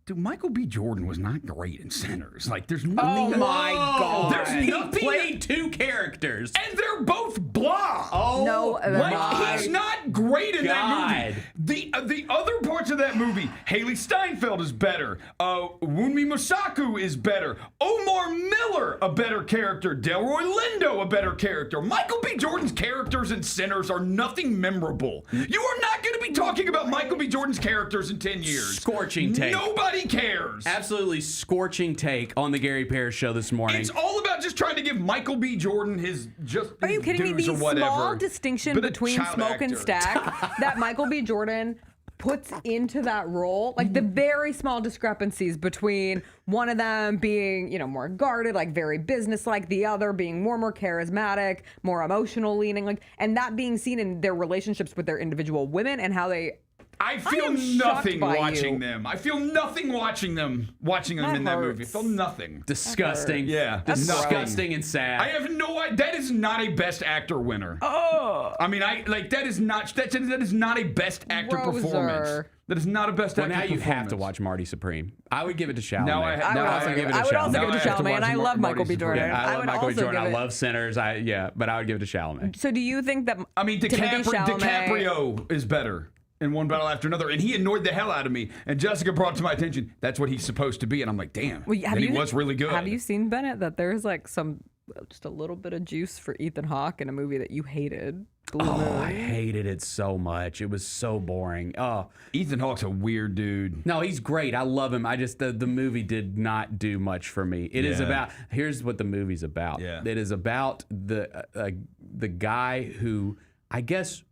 Dude, Michael B. Jordan was not great in Sinners. Like, there's nothing. Oh my God! There's He nothing. played two characters, And they're both blah. Oh No, Like, he's not great in that God. movie. The other parts of that movie, Haley Steinfeld is better. Wunmi Mosaku is better. Omar Miller, a better character. Delroy Lindo, a better character. Michael B. Jordan's characters in Sinners are nothing memorable. You are not going to be talking about Michael B. Jordan's characters in 10 years. Scorching take. Nobody cares. Absolutely scorching take on the Gary Parrish show this morning. It's all about just trying to give Michael B. Jordan his just. Are you his kidding me? dues The or whatever. small distinction But a between child Smoke and actor. Stack that Michael B. Jordan puts into that role, like the very small discrepancies between one of them being, more guarded, like very business-like, the other being more charismatic, more emotional leaning, like, and that being seen in their relationships with their individual women and how they. I feel am shocked nothing by watching you. them. I feel nothing watching them That in that movie. I hurts. feel nothing. Disgusting. Yeah. Disgusting and sad. I have no idea. That is not a best actor winner. Oh. I mean, that is not a best actor Roser. performance. That is not a best Well, actor now performance. you have to watch Marty Supreme. I would give it to Chalamet. Now I I would also give it to Chalamet, and I love Michael B. Jordan. Yeah, I love would Michael B. also Jordan. I give it- love Sinners. But I would give it to Chalamet. So do you think that I mean, Timothée Chalamet- DiCaprio is better in One Battle After Another, and he annoyed the hell out of me. And Jessica brought to my attention that's what he's supposed to be, and I'm like, damn. Well, he was really good. Have you seen Bennett? That there's like just a little bit of juice for Ethan Hawke in a movie that you hated. Blue Moon. I hated it so much. It was so boring. Oh, Ethan Hawke's a weird dude. no, he's great. I love him. I just the movie did not do much for me. It is about. Here's what the movie's about. Yeah. It is about the guy who I guess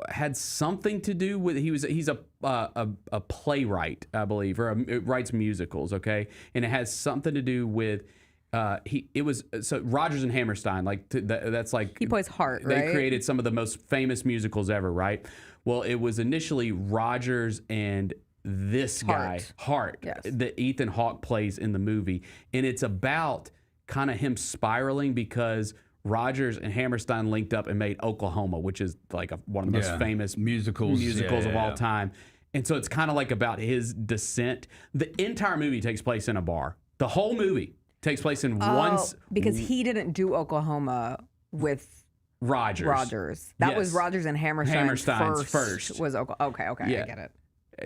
had something to do with he's a playwright, I believe, or it writes musicals. Okay, and it has something to do with. So Rodgers and Hammerstein, that's like He plays Hart, They right? created some of the most famous musicals ever, right? Well, it was initially Rodgers and this guy, Hart, Yes. that Ethan Hawke plays in the movie, and it's about kind of him spiraling because Rodgers and Hammerstein linked up and made Oklahoma, which is like one of the most famous musicals of all time. And so it's kind of like about his descent. The entire movie takes place in a bar. The whole movie takes place in because he didn't do Oklahoma with Rodgers. That was Rodgers and Hammerstein's first. Was okay, Yeah. I get it.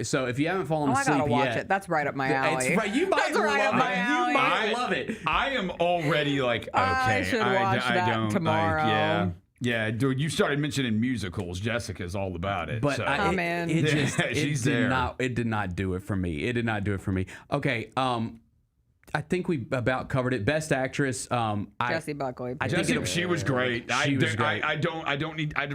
So if you haven't fallen I asleep gotta watch yet, it. That's right up my alley. It's right. You might That's right up love my it. alley. You might love it. I am already like, okay, I should watch that tomorrow. Yeah, dude, you started mentioning musicals. Jessica's all about it. But so. it did not do it for me. It did not do it for me. Okay, I think we about covered it. Best actress, Jessie Buckley. She was great. She was great. I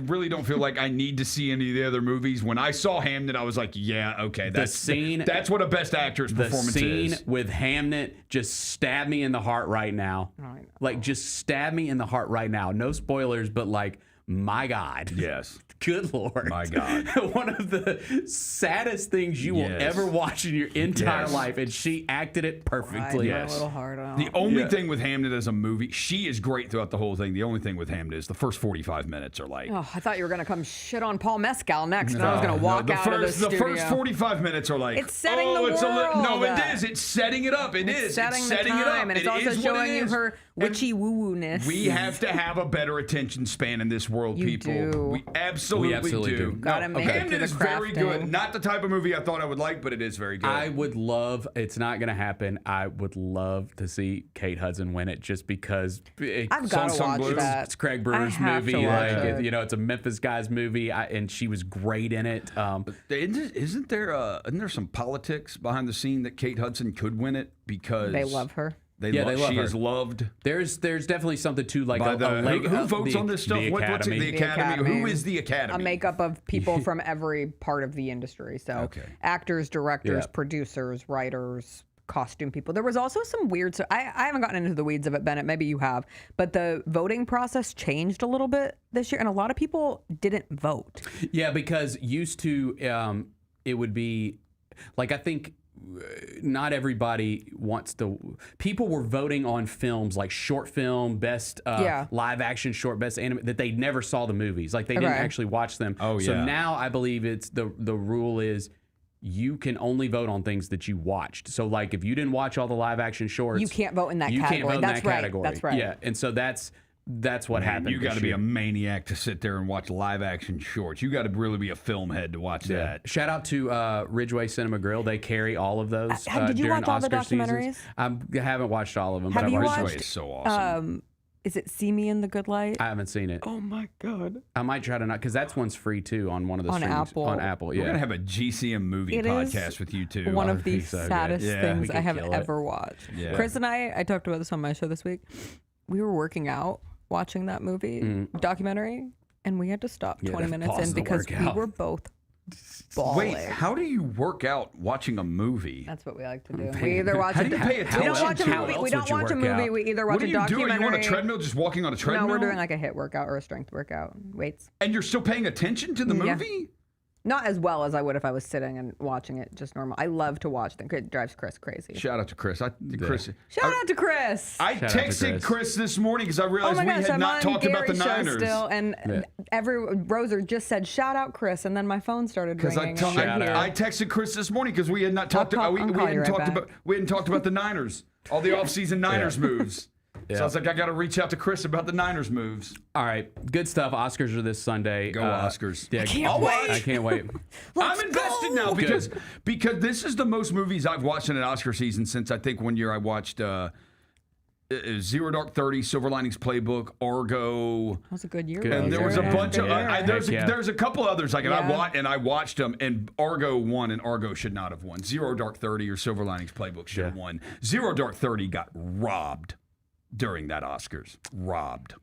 really don't feel like I need to see any of the other movies. When I saw Hamnet, I was like, yeah, okay, that's what a best actress performance is. The scene with Hamnet just stabbed me in the heart right now. Like, just stab me in the heart right now. No spoilers, but like, my God. Yes. Good Lord. My God. One of the saddest things you will ever watch in your entire life, and she acted it perfectly. A little hard on. The only thing with Hamnet as a movie, she is great throughout the whole thing. The only thing with Hamnet is the first 45 minutes are like... Oh, I thought you were going to come shit on Paul Mescal next, and I was going to walk out of the studio. The first 45 minutes are like... It's setting the world. No, it is. It's setting it up. It's setting the time, it up. and it's also showing you her witchy woo-woo-ness. We have to have a better attention span in this world, people. Do. We absolutely do. Gotta make it through the Hamnet is very good. crafting. Not the type of movie I thought I would like, but it is very good. I would love, it's not going to happen, I would love to see Kate Hudson win it just because I've got to watch that. It's Craig Brewer's movie. It's a Memphis guy's movie, and she was great in it. Isn't there some politics behind the scene that Kate Hudson could win it because they love her? They love she her. is loved. There's definitely something to like who votes on this stuff? What's it? The Academy. Who is the Academy? A makeup of people from every part of the industry. So actors, directors, producers, writers, costume people. There was also some weird. So I haven't gotten into the weeds of it, Bennett. Maybe you have. But the voting process changed a little bit this year, and a lot of people didn't vote. Yeah, because used to it would be like, I think. Not everybody wants to. People were voting on films like short film, best live action short, best anime, that they never saw the movies. Like they didn't actually watch them. So now I believe it's the rule is you can only vote on things that you watched. So like if you didn't watch all the live action shorts, you can't vote in that category. You can't vote in that category. That's right. Yeah, and so that's what happened. You got to be a maniac to sit there and watch live action shorts. You got to really be a film head to watch that. Shout out to Ridgeway Cinema Grill. They carry all of those. Did you during watch all the Oscar documentaries? Seasons. I haven't watched all of them. Have but you I've watched? Is so awesome. Is it See Me in the Good Light? I haven't seen it. Oh my God! I might try to not, because that's one's free too on one of the on streamings. Apple. On Apple, yeah. We're gonna have a GCM movie podcast with you too. One of the saddest things I have ever watched. Yeah. Chris and I talked about this on my show this week. We were working out watching that movie documentary, and we had to stop 20 minutes in because we were both bawling. Wait, how do you work out watching a movie? That's what we like to do. We either watch. How do you pay attention? We don't watch a to movie. it? We don't watch a movie. We either watch a documentary. What are you doing? You on a treadmill, just walking on a treadmill? No, we're doing like a HIIT workout or a strength workout, weights. And you're still paying attention to the movie? Yeah. Not as well as I would if I was sitting and watching it just normal. I love to watch them. It drives Chris crazy. Shout out to Chris. Shout out to Chris. I texted Chris this morning because I realized we had not talked about the Niners. Still, and Roser just said, shout out Chris, and then my phone started ringing. I texted Chris this morning because we had not talked about we hadn't talked about the Niners. All the offseason Niners moves. So I was like, I got to reach out to Chris about the Niners moves. All right, good stuff. Oscars are this Sunday. Go Oscars! Yeah, I can't wait. I'm invested now because this is the most movies I've watched in an Oscar season since I think one year I watched Zero Dark 30, Silver Linings Playbook, Argo. That was a good year. And there was a bunch of there's a couple others I watched them, and Argo won, and Argo should not have won. Zero Dark 30 or Silver Linings Playbook should have won. Zero Dark 30 got robbed during that Oscars. Robbed.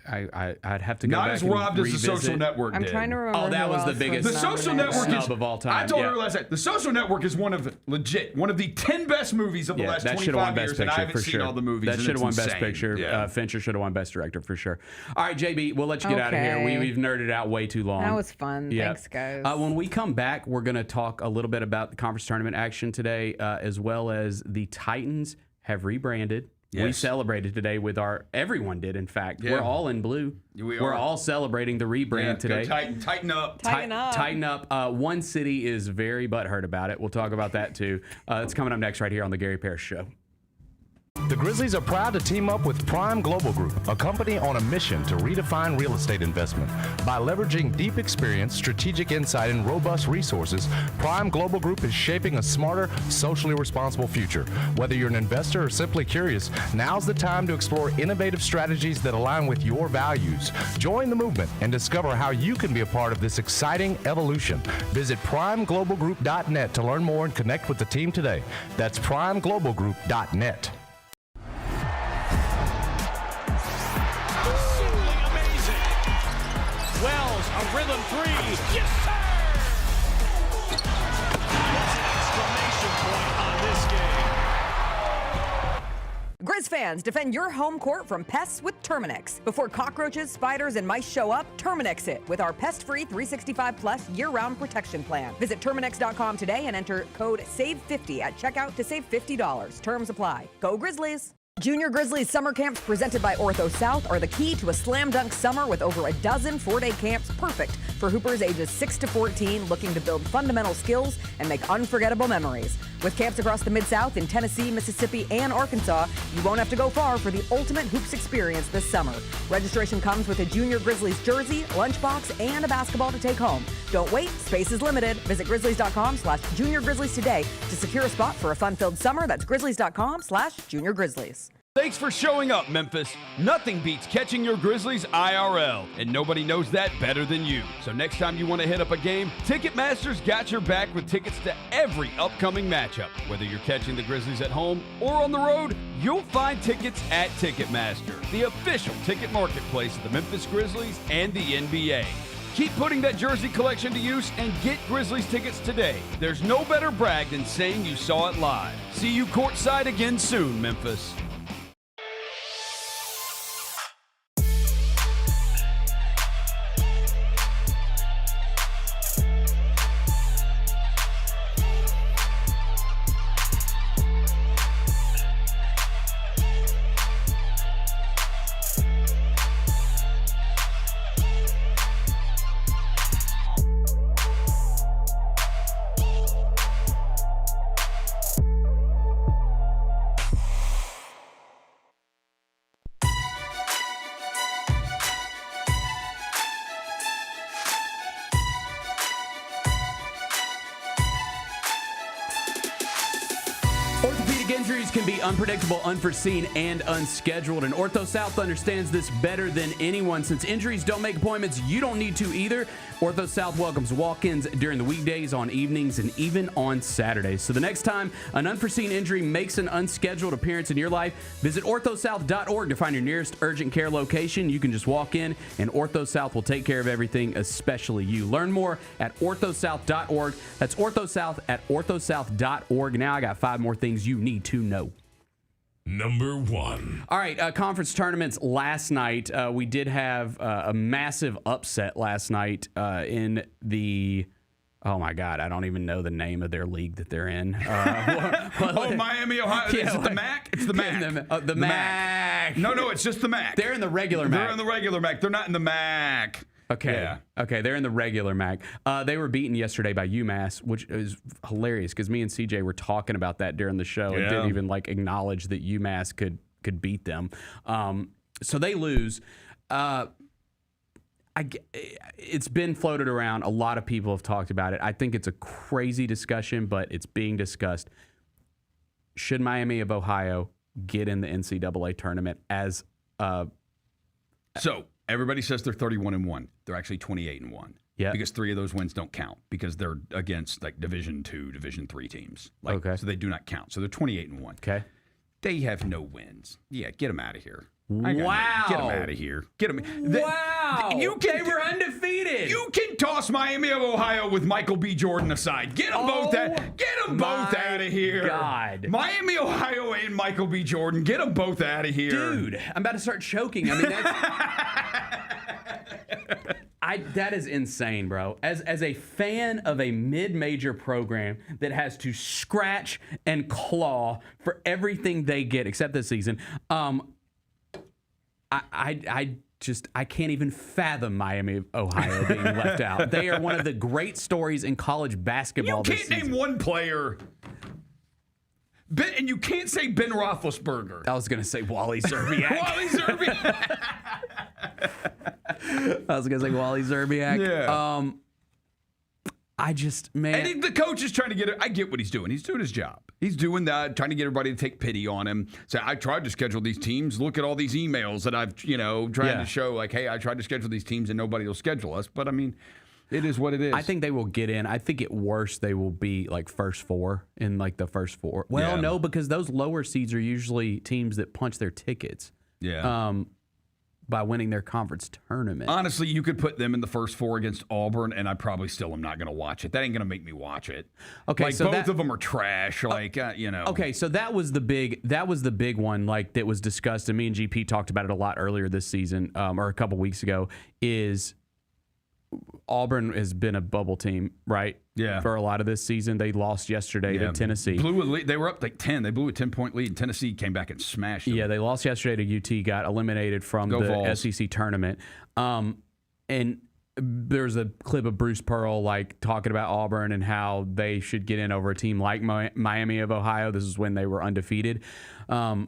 I'd have to go not back as and robbed as the Social Network did. I'm trying to remember. Oh, that was the biggest. The Social Network is of all time. I told her last night. The Social Network is one of the 10 best movies of the last 25 years, and I haven't seen all the movies. That should have won insane. Best Picture. Yeah. Fincher should have won Best Director for sure. All right, JB, we'll let you get out of here. We've nerded out way too long. That was fun. Yeah. Thanks, guys. When we come back, we're going to talk a little bit about the conference tournament action today, as well as the Titans have rebranded. Yes. We celebrated today with everyone did, in fact. Yeah. We're all in blue. We're all celebrating the rebrand today. Tighten up. Tighten up. One city is very butthurt about it. We'll talk about that too. It's coming up next right here on the Gary Parrish Show. The Grizzlies are proud to team up with Prime Global Group, a company on a mission to redefine real estate investment. By leveraging deep experience, strategic insight, and robust resources, Prime Global Group is shaping a smarter, socially responsible future. Whether you're an investor or simply curious, now's the time to explore innovative strategies that align with your values. Join the movement and discover how you can be a part of this exciting evolution. Visit primeglobalgroup.net to learn more and connect with the team today. That's primeglobalgroup.net. Wells, a rhythm three. Yes, sir! That's an exclamation point on this game. Grizz fans, defend your home court from pests with Terminix. Before cockroaches, spiders, and mice show up, Terminix it with our pest-free 365 Plus year-round protection plan. Visit Terminix.com today and enter code SAVE50 at checkout to save $50. Terms apply. Go Grizzlies! Junior Grizzlies summer camps presented by Ortho South are the key to a slam dunk summer with over a dozen 4-day camps perfect for hoopers ages 6 to 14 looking to build fundamental skills and make unforgettable memories. With camps across the Mid-South in Tennessee, Mississippi, and Arkansas, you won't have to go far for the ultimate hoops experience this summer. Registration comes with a Junior Grizzlies jersey, lunchbox, and a basketball to take home. Don't wait, space is limited. Visit Grizzlies.com/Junior Grizzlies today to secure a spot for a fun-filled summer. That's Grizzlies.com/Junior Grizzlies. Thanks for showing up, Memphis. Nothing beats catching your Grizzlies IRL, and nobody knows that better than you. So next time you want to hit up a game, Ticketmaster's got your back with tickets to every upcoming matchup. Whether you're catching the Grizzlies at home or on the road, you'll find tickets at Ticketmaster, the official ticket marketplace of the Memphis Grizzlies and the NBA. Keep putting that jersey collection to use and get Grizzlies tickets today. There's no better brag than saying you saw it live. See you courtside again soon, Memphis. Injuries can be unpredictable, unforeseen, and unscheduled, and Ortho South understands this better than anyone. Since injuries don't make appointments, you don't need to either. Ortho South welcomes walk-ins during the weekdays, on evenings, and even on Saturdays. So the next time an unforeseen injury makes an unscheduled appearance in your life, visit orthosouth.org to find your nearest urgent care location. You can just walk in, and Ortho South will take care of everything, especially you. Learn more at orthosouth.org. That's OrthoSouth at orthosouth.org. Now I got 5 more things you need to know. Number 1. All right, conference tournaments last night. We did have a massive upset last night in the... Oh, my God. I don't even know the name of their league that they're in. Miami, Ohio. Yeah, is it the MAC? It's the MAC. The MAC. No, it's just the MAC. They're in the regular MAC. They're in the regular MAC. They're not in the MAC. Okay. Yeah. Okay, they're in the regular MAC. They were beaten yesterday by UMass, which is hilarious because me and CJ were talking about that during the show and didn't even acknowledge that UMass could beat them. So they lose. It's been floated around. A lot of people have talked about it. I think it's a crazy discussion, but it's being discussed. Should Miami of Ohio get in the NCAA tournament as So everybody says they're 31-1. They're actually 28-1. Yeah. Because 3 of those wins don't count because they're against like Division II, Division III teams. Okay. So they do not count. So they're 28-1. Okay. They have no wins. Yeah, get them out of here. Wow. Get them out of here. Get them. Wow. They were undefeated. You can toss Miami of Ohio with Michael B. Jordan aside. Get them both out of here. God. Miami, Ohio, and Michael B. Jordan. Get them both out of here. Dude, I'm about to start choking. I mean, that is insane, bro. As a fan of a mid-major program that has to scratch and claw for everything they get, except this season, I can't even fathom Miami, Ohio being left out. They are one of the great stories in college basketball this season. You can't name one player. And you can't say Ben Roethlisberger. I was going to say Wally Zerbiak. Wally Zerbiak. I was going to say Wally Zerbiak. Yeah. Man. And the coach is trying to get it. I get what he's doing. He's doing his job. He's doing that, trying to get everybody to take pity on him. Say, I tried to schedule these teams. Look at all these emails that I've, trying to show, like, hey, I tried to schedule these teams and nobody will schedule us. But, I mean, it is what it is. I think they will get in. I think at worst they will be like first 4 in like the first 4. Well, no, because those lower seeds are usually teams that punch their tickets. Yeah. By winning their conference tournament. Honestly, you could put them in the first 4 against Auburn, and I probably still am not going to watch it. That ain't going to make me watch it. Okay, like so both of them are trash. Okay, so that was the big one, like that was discussed, and me and GP talked about it a lot earlier this season, or a couple weeks ago. Is Auburn has been a bubble team, right? Yeah. For a lot of this season, they lost yesterday to Tennessee. Blew a lead. They were up like 10. They blew a 10-point lead, and Tennessee came back and smashed them. Yeah, they lost yesterday to UT, got eliminated from the Vols. SEC tournament. And there's a clip of Bruce Pearl like talking about Auburn and how they should get in over a team like Miami of Ohio. This is when they were undefeated. The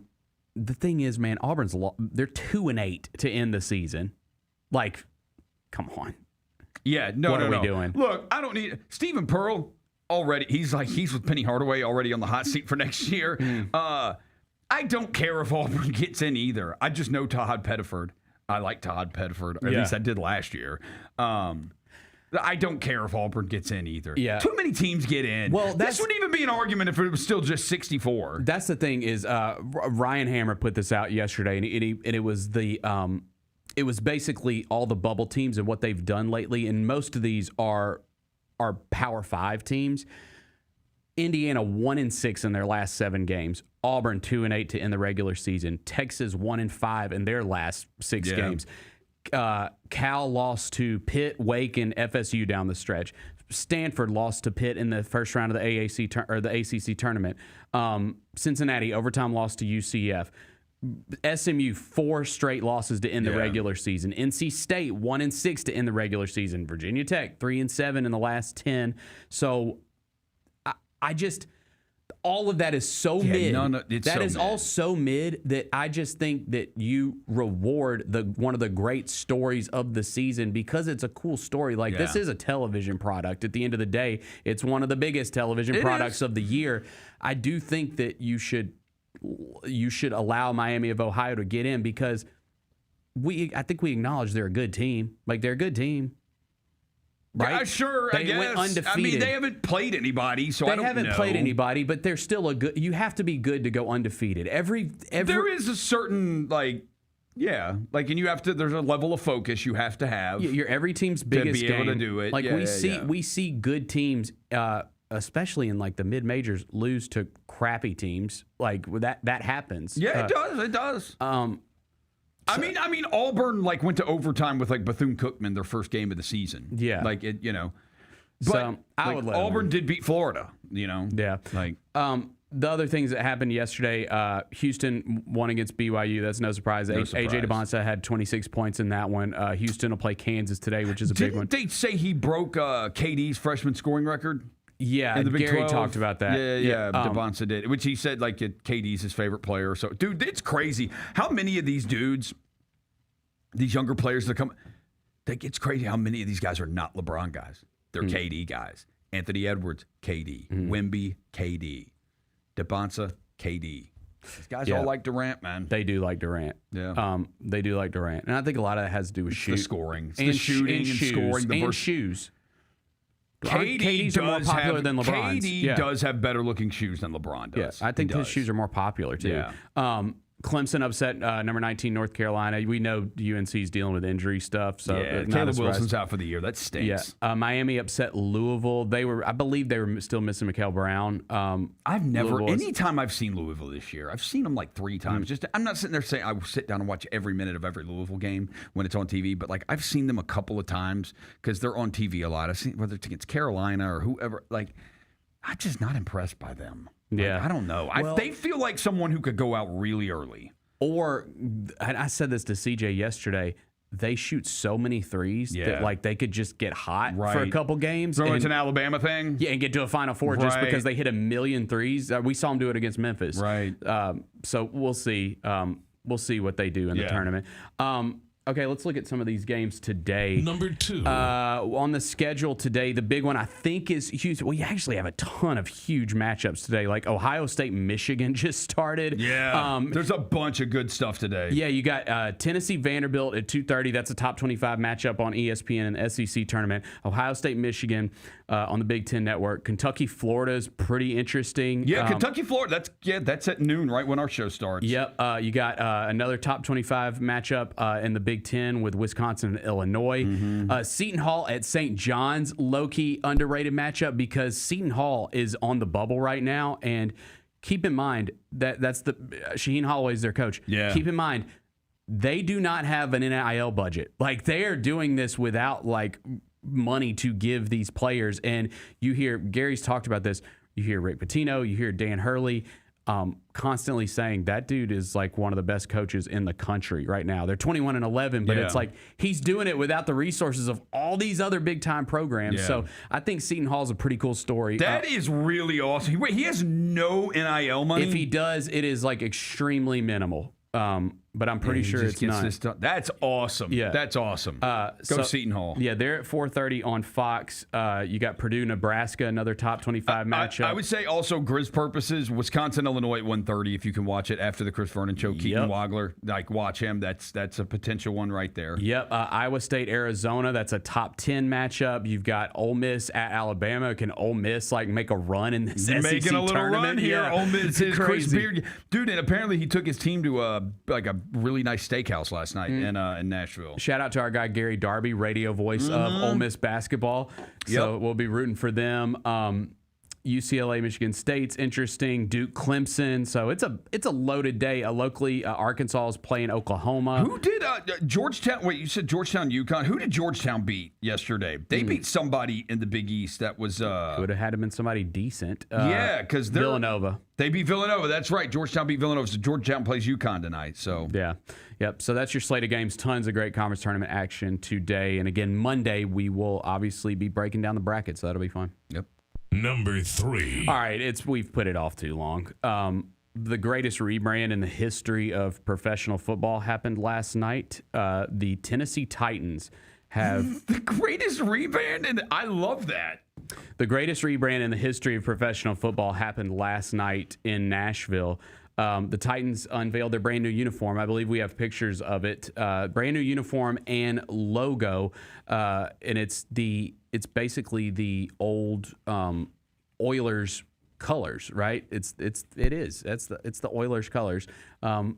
thing is, man, they're 2-8 to end the season. Like, come on. Yeah, What are we doing? Look, I don't need Stephen Pearl already. He's with Penny Hardaway already on the hot seat for next year. I don't care if Auburn gets in either. I just know Todd Pettiford. I like Todd Pettiford. Or at least I did last year. I don't care if Auburn gets in either. Yeah. Too many teams get in. Well, this wouldn't even be an argument if it was still just 64. That's the thing is Ryan Hammer put this out yesterday, and it was the it was basically all the bubble teams and what they've done lately, and most of these are Power 5 teams. Indiana 1-6 in their last 7 games. Auburn 2-8 to end the regular season. Texas 1-5 in their last 6 games. Cal lost to Pitt, Wake, and FSU down the stretch. Stanford lost to Pitt in the first round of the ACC tournament. Cincinnati overtime lost to UCF. SMU 4 straight losses to end the regular season. NC State 1-6 to end the regular season. Virginia Tech 3-7 in the last 10. So I just all of that is so mid. That is all so mid that I just think that you reward one of the great stories of the season because it's a cool story. Like this is a television product. At the end of the day, it's one of the biggest television products of the year. I do think that you should allow Miami of Ohio to get in because I think we acknowledge they're a good team. Like they're a good team. Right? Yeah, sure. They I guess. went undefeated. I mean, they haven't played anybody, so I don't know. They haven't played anybody, but they're still a good. You have to be good to go undefeated. Every there is a certain and you have to. There's a level of focus you have to have. You're every team's biggest to be game. able to do it. Like we see good teams, especially in like the mid majors, lose to crappy teams. Like that happens. Yeah, it does. It does. I mean, Auburn went to overtime with Bethune-Cookman their first game of the season. Yeah, But so I would let Auburn did beat Florida. Yeah. The other things that happened yesterday, Houston won against BYU. That's no surprise. AJ DeBonsa had 26 points in that one. Houston will play Kansas today, which is a big one. Didn't they say he broke KD's freshman scoring record? Yeah, Gary talked about that. Yeah, DeBonsa did, which he said KD's his favorite player. So, dude, it's crazy how many of these dudes, these younger players that come, it's crazy how many of these guys are not LeBron guys. They're KD guys. Anthony Edwards, KD. Wemby, KD. DeBonsa, KD. These guys all like Durant, man. They do like Durant. Yeah. They do like Durant. And I think a lot of that has to do with the scoring. It's and the shooting and scoring. And shoes. KD are more popular than LeBron's. KD does have better looking shoes than LeBron does. Yeah, I think his shoes are more popular too. Yeah. Clemson upset number 19 North Carolina. We know UNC's dealing with injury stuff, so Caleb Wilson's out for the year. That stinks. Yeah. Miami upset Louisville. I believe they were still missing Mikael Brown. Anytime I've seen Louisville this year, I've seen them like 3 times. I'm not sitting there saying I will sit down and watch every minute of every Louisville game when it's on TV, but like I've seen them a couple of times because they're on TV a lot. I've seen whether it's against Carolina or whoever. Like, I'm just not impressed by them. Yeah. I don't know. They feel like someone who could go out really early. Or, and I said this to CJ yesterday, they shoot so many threes that like they could just get hot for a couple games. So it's an Alabama thing? Yeah, and get to a Final Four just because they hit a million threes. We saw them do it against Memphis. Right. So we'll see. We'll see what they do in the tournament. Okay, let's look at some of these games today. Number 2. On the schedule today, the big one I think is huge. Well, you actually have a ton of huge matchups today. Like Ohio State, Michigan just started. Yeah, there's a bunch of good stuff today. Yeah, you got Tennessee, Vanderbilt at 2:30. That's a top 25 matchup on ESPN and the SEC tournament. Ohio State, Michigan on the Big Ten Network. Kentucky, Florida is pretty interesting. Yeah, Kentucky, Florida. That's at noon, right when our show starts. Yep. You got another top 25 matchup in the Big Ten with Wisconsin and Illinois. Seton Hall at St. John's, low-key underrated matchup because Seton Hall is on the bubble right now. And keep in mind that's Shaheen Holloway's their coach. Yeah. Keep in mind, they do not have an NIL budget. Like, they are doing this without, like, money to give these players. And you hear, Gary's talked about this, you hear Rick Pitino, you hear Dan Hurley, constantly saying that dude is like one of the best coaches in the country right now. They're 21-11, but it's like he's doing it without the resources of all these other big time programs. So I think Seton Hall's a pretty cool story. That is really awesome. He has no NIL money. If he does, it is like extremely minimal. But I'm pretty sure it's not. That's awesome. Yeah. That's awesome. Go Seton Hall. Yeah, they're at 4:30 on Fox. You got Purdue, Nebraska, another top 25 matchup. I would say also Grizz purposes, Wisconsin, Illinois at 1:30 if you can watch it after the Chris Vernon show. Keaton Wagler, like watch him. That's a potential one right there. Yep. Iowa State, Arizona. That's a top 10 matchup. You've got Ole Miss at Alabama. Can Ole Miss like make a run in this SEC making a little tournament? run here? Yeah. Ole Miss is crazy. Chris Beard. Dude, and apparently he took his team to a really nice steakhouse last night in Nashville. Shout out to our guy Gary Darby, radio voice of Ole Miss basketball. So we'll be rooting for them. UCLA, Michigan State's interesting. Duke, Clemson. So it's a loaded day. Locally, Arkansas is playing Oklahoma. Who did Georgetown? Wait, you said Georgetown, UConn. Who did Georgetown beat yesterday? They beat somebody in the Big East that was. Would have had to been somebody decent. Because Villanova. They beat Villanova. That's right. Georgetown beat Villanova. So Georgetown plays UConn tonight. So yeah. Yep. So that's your slate of games. Tons of great conference tournament action today. And again, Monday, we will obviously be breaking down the bracket. So that'll be fun. Yep. Number 3. All right. We've put it off too long. The greatest rebrand in the history of professional football happened last night. The Tennessee Titans have the greatest rebrand, and I love that. The greatest rebrand in the history of professional football happened last night in Nashville. The Titans unveiled their brand new uniform. I believe we have pictures of it. Brand new uniform and logo, and it's basically the old Oilers colors, right? It is. It's the Oilers colors,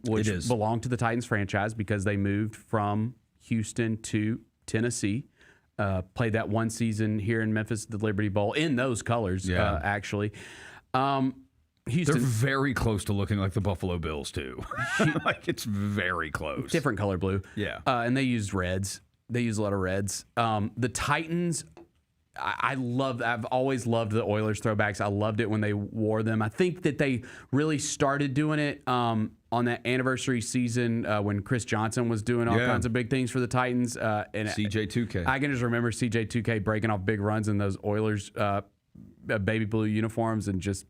which belong to the Titans franchise because they moved from Houston to Tennessee. Played that one season here in Memphis, the Liberty Bowl, in those colors, actually. Houston, they're very close to looking like the Buffalo Bills, too. Like, it's very close. Different color blue. Yeah. And they use reds. They use a lot of reds. The Titans, I've always loved the Oilers throwbacks. I loved it when they wore them. I think that they really started doing it on that anniversary season when Chris Johnson was doing all kinds of big things for the Titans. And CJ2K. I can just remember CJ2K breaking off big runs in those Oilers baby blue uniforms and just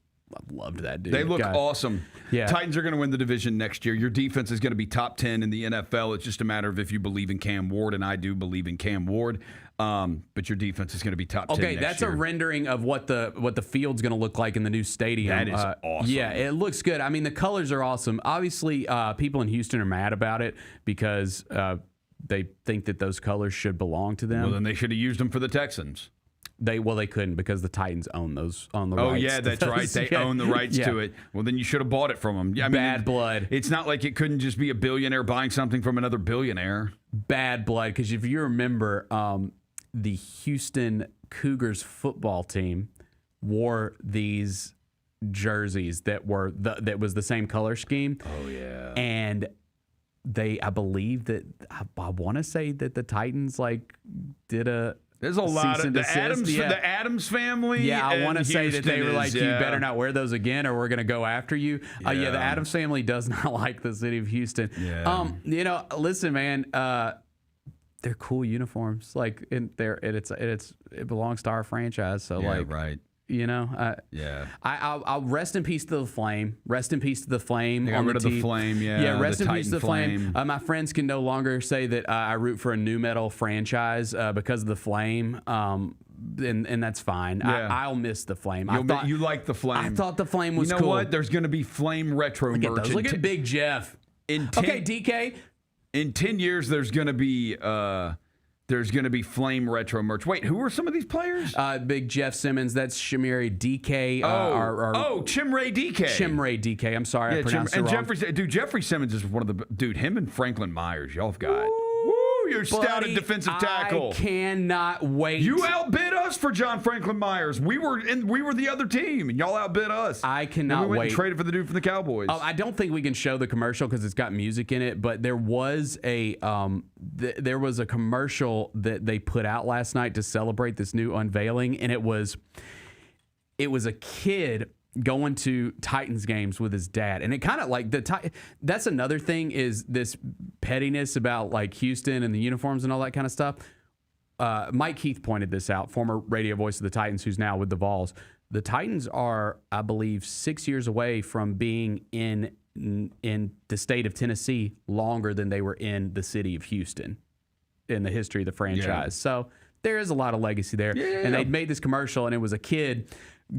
loved that dude. They look awesome. Yeah. Titans are going to win the division next year. Your defense is going to be top 10 in the NFL. It's just a matter of if you believe in Cam Ward, and I do believe in Cam Ward. But your defense is going to be top 10 Okay, next that's year. a rendering of what the field's going to look like in the new stadium. That is awesome. Yeah, it looks good. I mean, the colors are awesome. Obviously, people in Houston are mad about it because they think that those colors should belong to them. Well, then they should have used them for the Texans. They couldn't because the Titans own the rights. Oh yeah, that's right. They own the rights to it. Well, then you should have bought it from them. I mean, bad blood. It's not like it couldn't just be a billionaire buying something from another billionaire. Bad blood, because if you remember, the Houston Cougars football team wore these jerseys that was the same color scheme. Oh yeah, and I believe that I want to say that the Titans did a. There's a lot of the Adams family. Yeah, I want to say that they were like, you better not wear those again, or we're going to go after you. The Adams family does not like the city of Houston. Yeah. Listen, man, they're cool uniforms. Like, it belongs to our franchise. So, right. I'll rest in peace to the Flame. Rest in peace to the Flame. They got rid of the Flame, Yeah, rest the in peace to the Titan Flame. My friends can no longer say that I root for a new metal franchise because of the Flame. And that's fine. Yeah. I'll miss the Flame. You like the Flame. I thought the Flame was cool. You know what? There's going to be Flame retro merch. Look at Big Jeff. Okay, DK. In 10 years, there's going to be Flame retro merch. Wait, who are some of these players? Big Jeff Simmons. That's Chimere DK. Chimere DK. Chimere DK. I'm sorry, I pronounced it wrong. Jeffrey Simmons is one of the him and Franklin Myers. Y'all have got. You're stout at defensive tackle. I cannot wait. You outbid us for John Franklin Myers. We were the other team, and y'all outbid us. I cannot and we went wait. And traded for the dude from the Cowboys. I don't think we can show the commercial because it's got music in it. But there was a commercial that they put out last night to celebrate this new unveiling, and it was a kid going to Titans games with his dad. And it kind of like that's another thing is this pettiness about like Houston and the uniforms and all that kind of stuff. Mike Keith pointed this out, former radio voice of the Titans, who's now with the Vols. The Titans are, I believe, 6 years away from being in the state of Tennessee longer than they were in the city of Houston in the history of the franchise. Yeah. So there is a lot of legacy there. Yeah. And they made this commercial, and it was a kid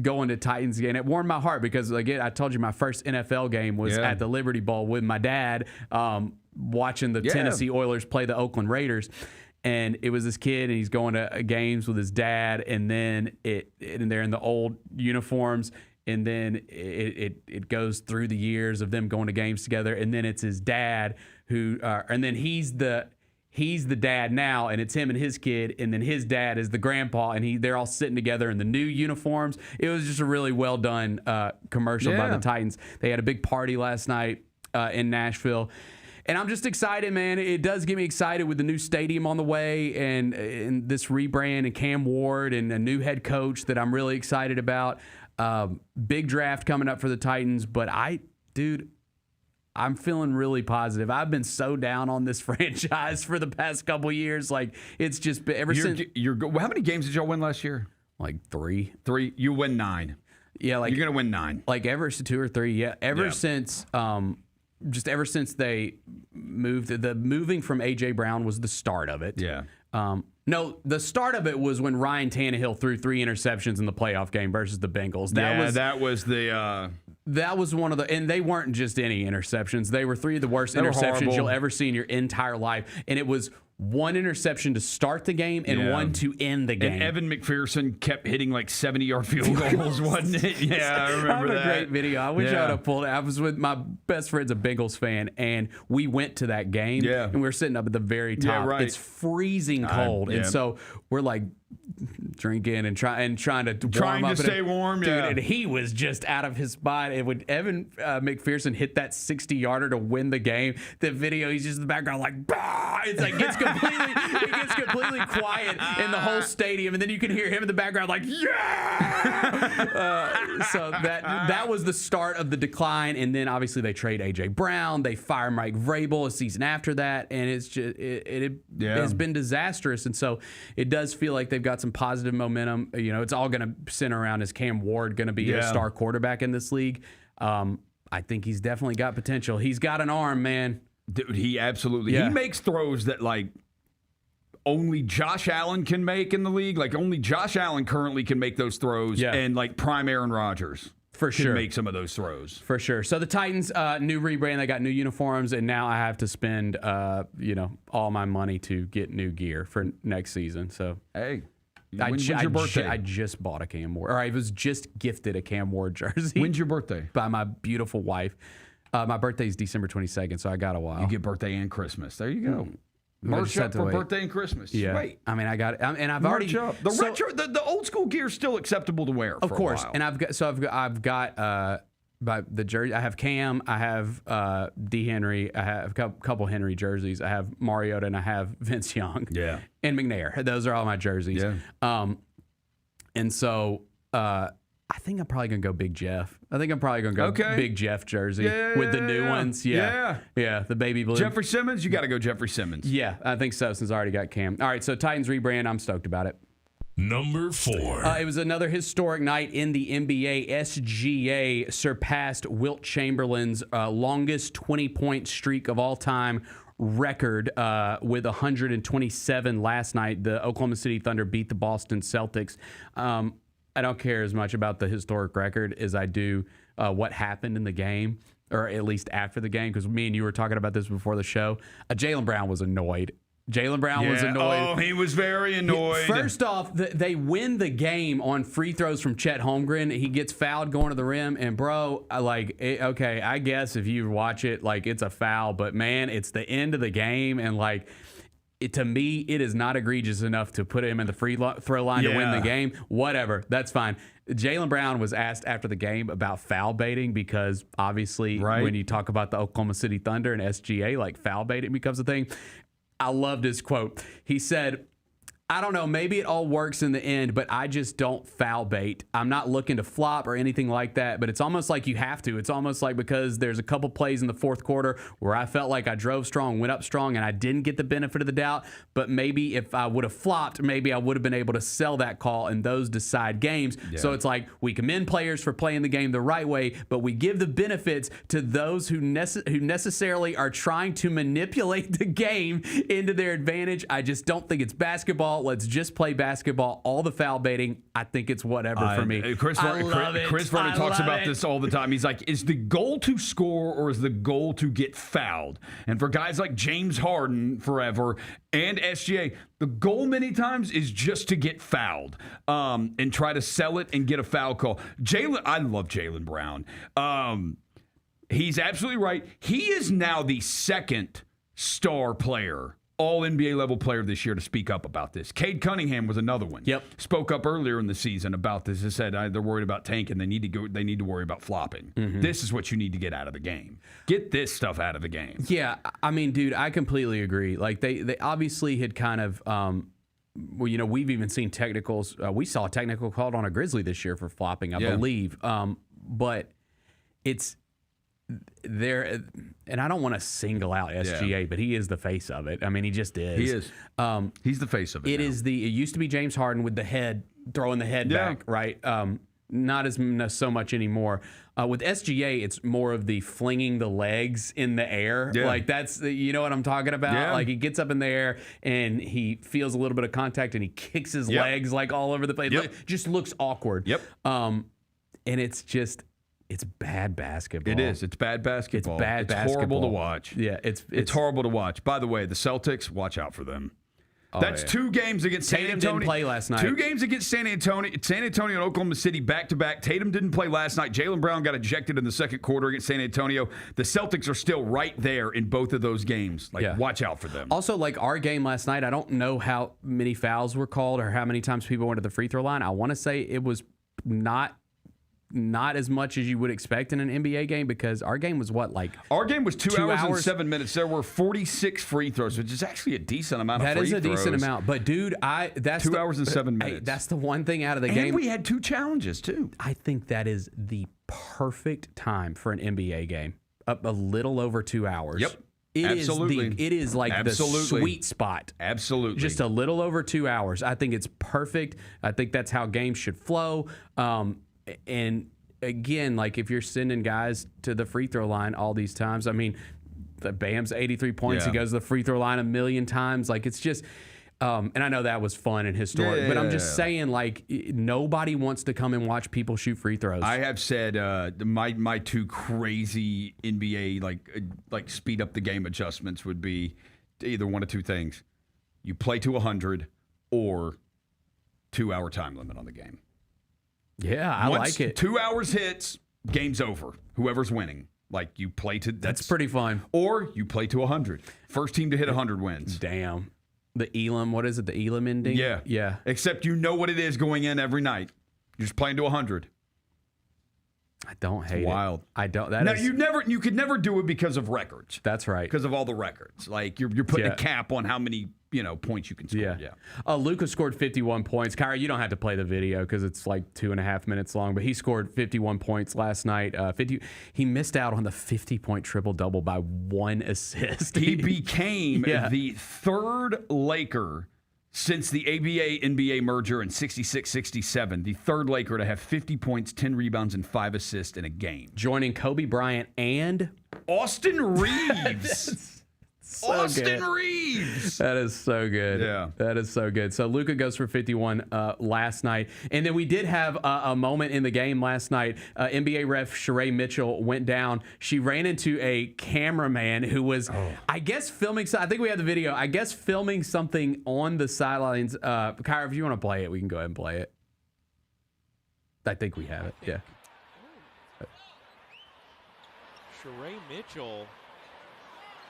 going to Titans game. It warmed my heart because, again, I told you my first NFL game was at the Liberty Bowl with my dad, watching the Tennessee Oilers play the Oakland Raiders. And it was this kid, and he's going to games with his dad, and then and they're in the old uniforms, and then it goes through the years of them going to games together, and then it's his dad and then he's the dad now, and it's him and his kid, and then his dad is the grandpa, and they're all sitting together in the new uniforms. It was just a really well done commercial by the Titans. They had a big party last night in Nashville, and I'm just excited, man. It does get me excited with the new stadium on the way, and this rebrand, and Cam Ward, and a new head coach that I'm really excited about. Big draft coming up for the Titans, but I'm feeling really positive. I've been so down on this franchise for the past couple years. Like, it's just been ever since. How many games did y'all win last year? Like 3. 3. You win 9. Yeah, like you're gonna win 9. Like ever 2 or 3. Yeah, ever since they moved. The moving from AJ Brown was the start of it. Yeah. No, the start of it was when Ryan Tannehill threw 3 interceptions in the playoff game versus the Bengals. That was one of the, and they weren't just any interceptions. They were 3 of the worst interceptions you'll ever see in your entire life. And it was 1 interception to start the game and 1 to end the game. And Evan McPherson kept hitting like 70-yard field goals, wasn't it? Yeah, I remember that. I have a great video. I wish I would have pulled it. I was with my best friend's a Bengals fan, and we went to that game, and we were sitting up at the very top. Yeah, right. It's freezing cold, and so we're like drinking and trying to stay warm, dude. And he was just out of his mind. And when Evan McPherson hit that 60-yarder to win the game, the video, he's just in the background like, bah! It's like gets completely quiet in the whole stadium, and then you can hear him in the background like, yeah. So that was the start of the decline, and then obviously they trade AJ Brown, they fire Mike Vrabel a season after that, and it's just it has been disastrous, and so it does feel like they've got some positive positive momentum. You know, it's all going to center around, is Cam Ward going to be a star quarterback in this league? I think he's definitely got potential. He's got an arm, man. Dude, he absolutely. He makes throws that, like, only Josh Allen can make in the league. Like, only Josh Allen currently can make those throws. And, like, prime Aaron Rodgers. For sure. Can make some of those throws. For sure. So the Titans, new rebrand, they got new uniforms, and now I have to spend, all my money to get new gear for next season. So, hey, when's your birthday? I just bought a Cam Ward, or I was just gifted a Cam Ward jersey. When's your birthday? By my beautiful wife. My birthday is December 22nd, so I got a while. You get birthday and Christmas. There you go. Merch up for birthday and Christmas. Yeah. Wait. I mean, I got it. And I've already up. The retro, the old school gear is still acceptable to wear. Of course. For a while. And I've got by the jersey. I have Cam. I have D. Henry. I have a couple Henry jerseys. I have Mariota, and I have Vince Young. Yeah. And McNair. Those are all my jerseys. Yeah. And so I think I'm probably gonna go Big Jeff. I think I'm probably gonna go Big Jeff jersey with the new ones. Yeah, the baby blue. Jeffrey Simmons, you got to go Jeffrey Simmons. Yeah, I think so. Since I already got Cam. All right, so Titans rebrand. I'm stoked about it. Number 4. It was another historic night in the NBA. SGA surpassed Wilt Chamberlain's longest 20-point streak of all time record with 127 last night. The Oklahoma City Thunder beat the Boston Celtics. I don't care as much about the historic record as I do what happened in the game, or at least after the game, because me and you were talking about this before the show. Jaylen Brown was annoyed. Jaylen Brown was annoyed. Oh, he was very annoyed. First off, they win the game on free throws from Chet Holmgren. He gets fouled going to the rim, and bro, okay, I guess if you watch it, like, it's a foul, but man, it's the end of the game, and like, to me, it is not egregious enough to put him in the free throw line to win the game. Whatever, that's fine. Jaylen Brown was asked after the game about foul baiting, because obviously when you talk about the Oklahoma City Thunder and SGA, like, foul baiting becomes a thing. I loved his quote. He said, I don't know, maybe it all works in the end, but I just don't foul bait. I'm not looking to flop or anything like that, but it's almost like you have to. It's almost like, because there's a couple plays in the fourth quarter where I felt like I drove strong, went up strong, and I didn't get the benefit of the doubt, but maybe if I would have flopped, maybe I would have been able to sell that call, and those decide games. Yeah. So it's like, we commend players for playing the game the right way, but we give the benefits to those who necessarily are trying to manipulate the game into their advantage. I just don't think it's basketball. Let's just play basketball. All the foul baiting, I think it's whatever for me. Chris Vernon talks about this all the time. He's like, is the goal to score, or is the goal to get fouled? And for guys like James Harden forever and SGA, the goal many times is just to get fouled and try to sell it and get a foul call. I love Jaylen Brown. He's absolutely right. He is now the second star player, all NBA level player this year, to speak up about this. Cade Cunningham was another one. Yep. Spoke up earlier in the season about this. He said they're worried about tanking. They need to worry about flopping. Mm-hmm. This is what you need to get out of the game. Get this stuff out of the game. Yeah, I mean, dude, I completely agree. Like, they obviously had kind of we've even seen technicals. We saw a technical called on a Grizzly this year for flopping, I believe. But it's there, and I don't want to single out SGA, but he is the face of it. I mean, he just is. He is. He's the face of it. It used to be James Harden with the head, throwing the head back, right? Not so much anymore. With SGA, it's more of the flinging the legs in the air. Yeah. Like, that's, you know what I'm talking about? Yeah. Like, he gets up in the air and he feels a little bit of contact and he kicks his legs like all over the place. It just looks awkward. Yep. And it's just, it's bad basketball. It is. It's bad basketball. It's bad basketball. Horrible to watch. Yeah, it's horrible to watch. By the way, the Celtics, watch out for them. That's 2 games against San Antonio. Tatum didn't play last night. 2 games against San Antonio and Oklahoma City back-to-back. Tatum didn't play last night. Jaylen Brown got ejected in the second quarter against San Antonio. The Celtics are still right there in both of those games. Watch out for them. Also, like, our game last night, I don't know how many fouls were called or how many times people went to the free throw line. I want to say it was not as much as you would expect in an NBA game, because our game was our game was 2 hours and 7 minutes. There were 46 free throws, which is actually a decent amount of free throws. That is a decent amount. But dude, that's 2 hours and 7 minutes. Hey, that's the one thing out of the game. And we had 2 challenges too. I think that is the perfect time for an NBA game. A little over 2 hours. Yep. It Absolutely. it is like Absolutely. the sweet spot. Absolutely. Just a little over 2 hours. I think it's perfect. I think that's how games should flow. And again, like if you're sending guys to the free throw line all these times, I mean, the Bam's 83 points. Yeah. He goes to the free throw line a million times. Like it's just, and I know that was fun and historic, but I'm just saying, like, nobody wants to come and watch people shoot free throws. I have said my two crazy NBA like speed up the game adjustments would be either one of two things: you play to 100 or 2 hour time limit on the game. Yeah, I Once like it. 2 hours hits, game's over. Whoever's winning. Like you play to That's pretty fun. Or you play to 100. First team to hit 100 wins. Damn. The Elam, what is it? The Elam ending? Yeah. Yeah. Except you know what it is going in every night. You're just playing to 100. I don't hate Wild. it. I don't. Now you could never do it because of records. That's right. Because of all the records. Like you're putting a cap on how many points you can score. Yeah. Luka scored 51 points. Kyrie, you don't have to play the video because it's like 2.5 minutes long, but he scored 51 points last night. He missed out on the 50-point triple-double by 1 assist. He became the third Laker since the ABA-NBA merger in 66-67, the third Laker to have 50 points, 10 rebounds, and 5 assists in a game. Joining Kobe Bryant and Austin Reeves. Austin good. Reeves. That is so good. Yeah. That is so good. So Luka goes for 51 last night. And then we did have a moment in the game last night. NBA ref Sheree Mitchell went down. She ran into a cameraman who was, I guess, filming. I think we have the video. I guess filming something on the sidelines. Kyra, if you want to play it, we can go ahead and play it. I think we have it. Yeah. Sheree Mitchell.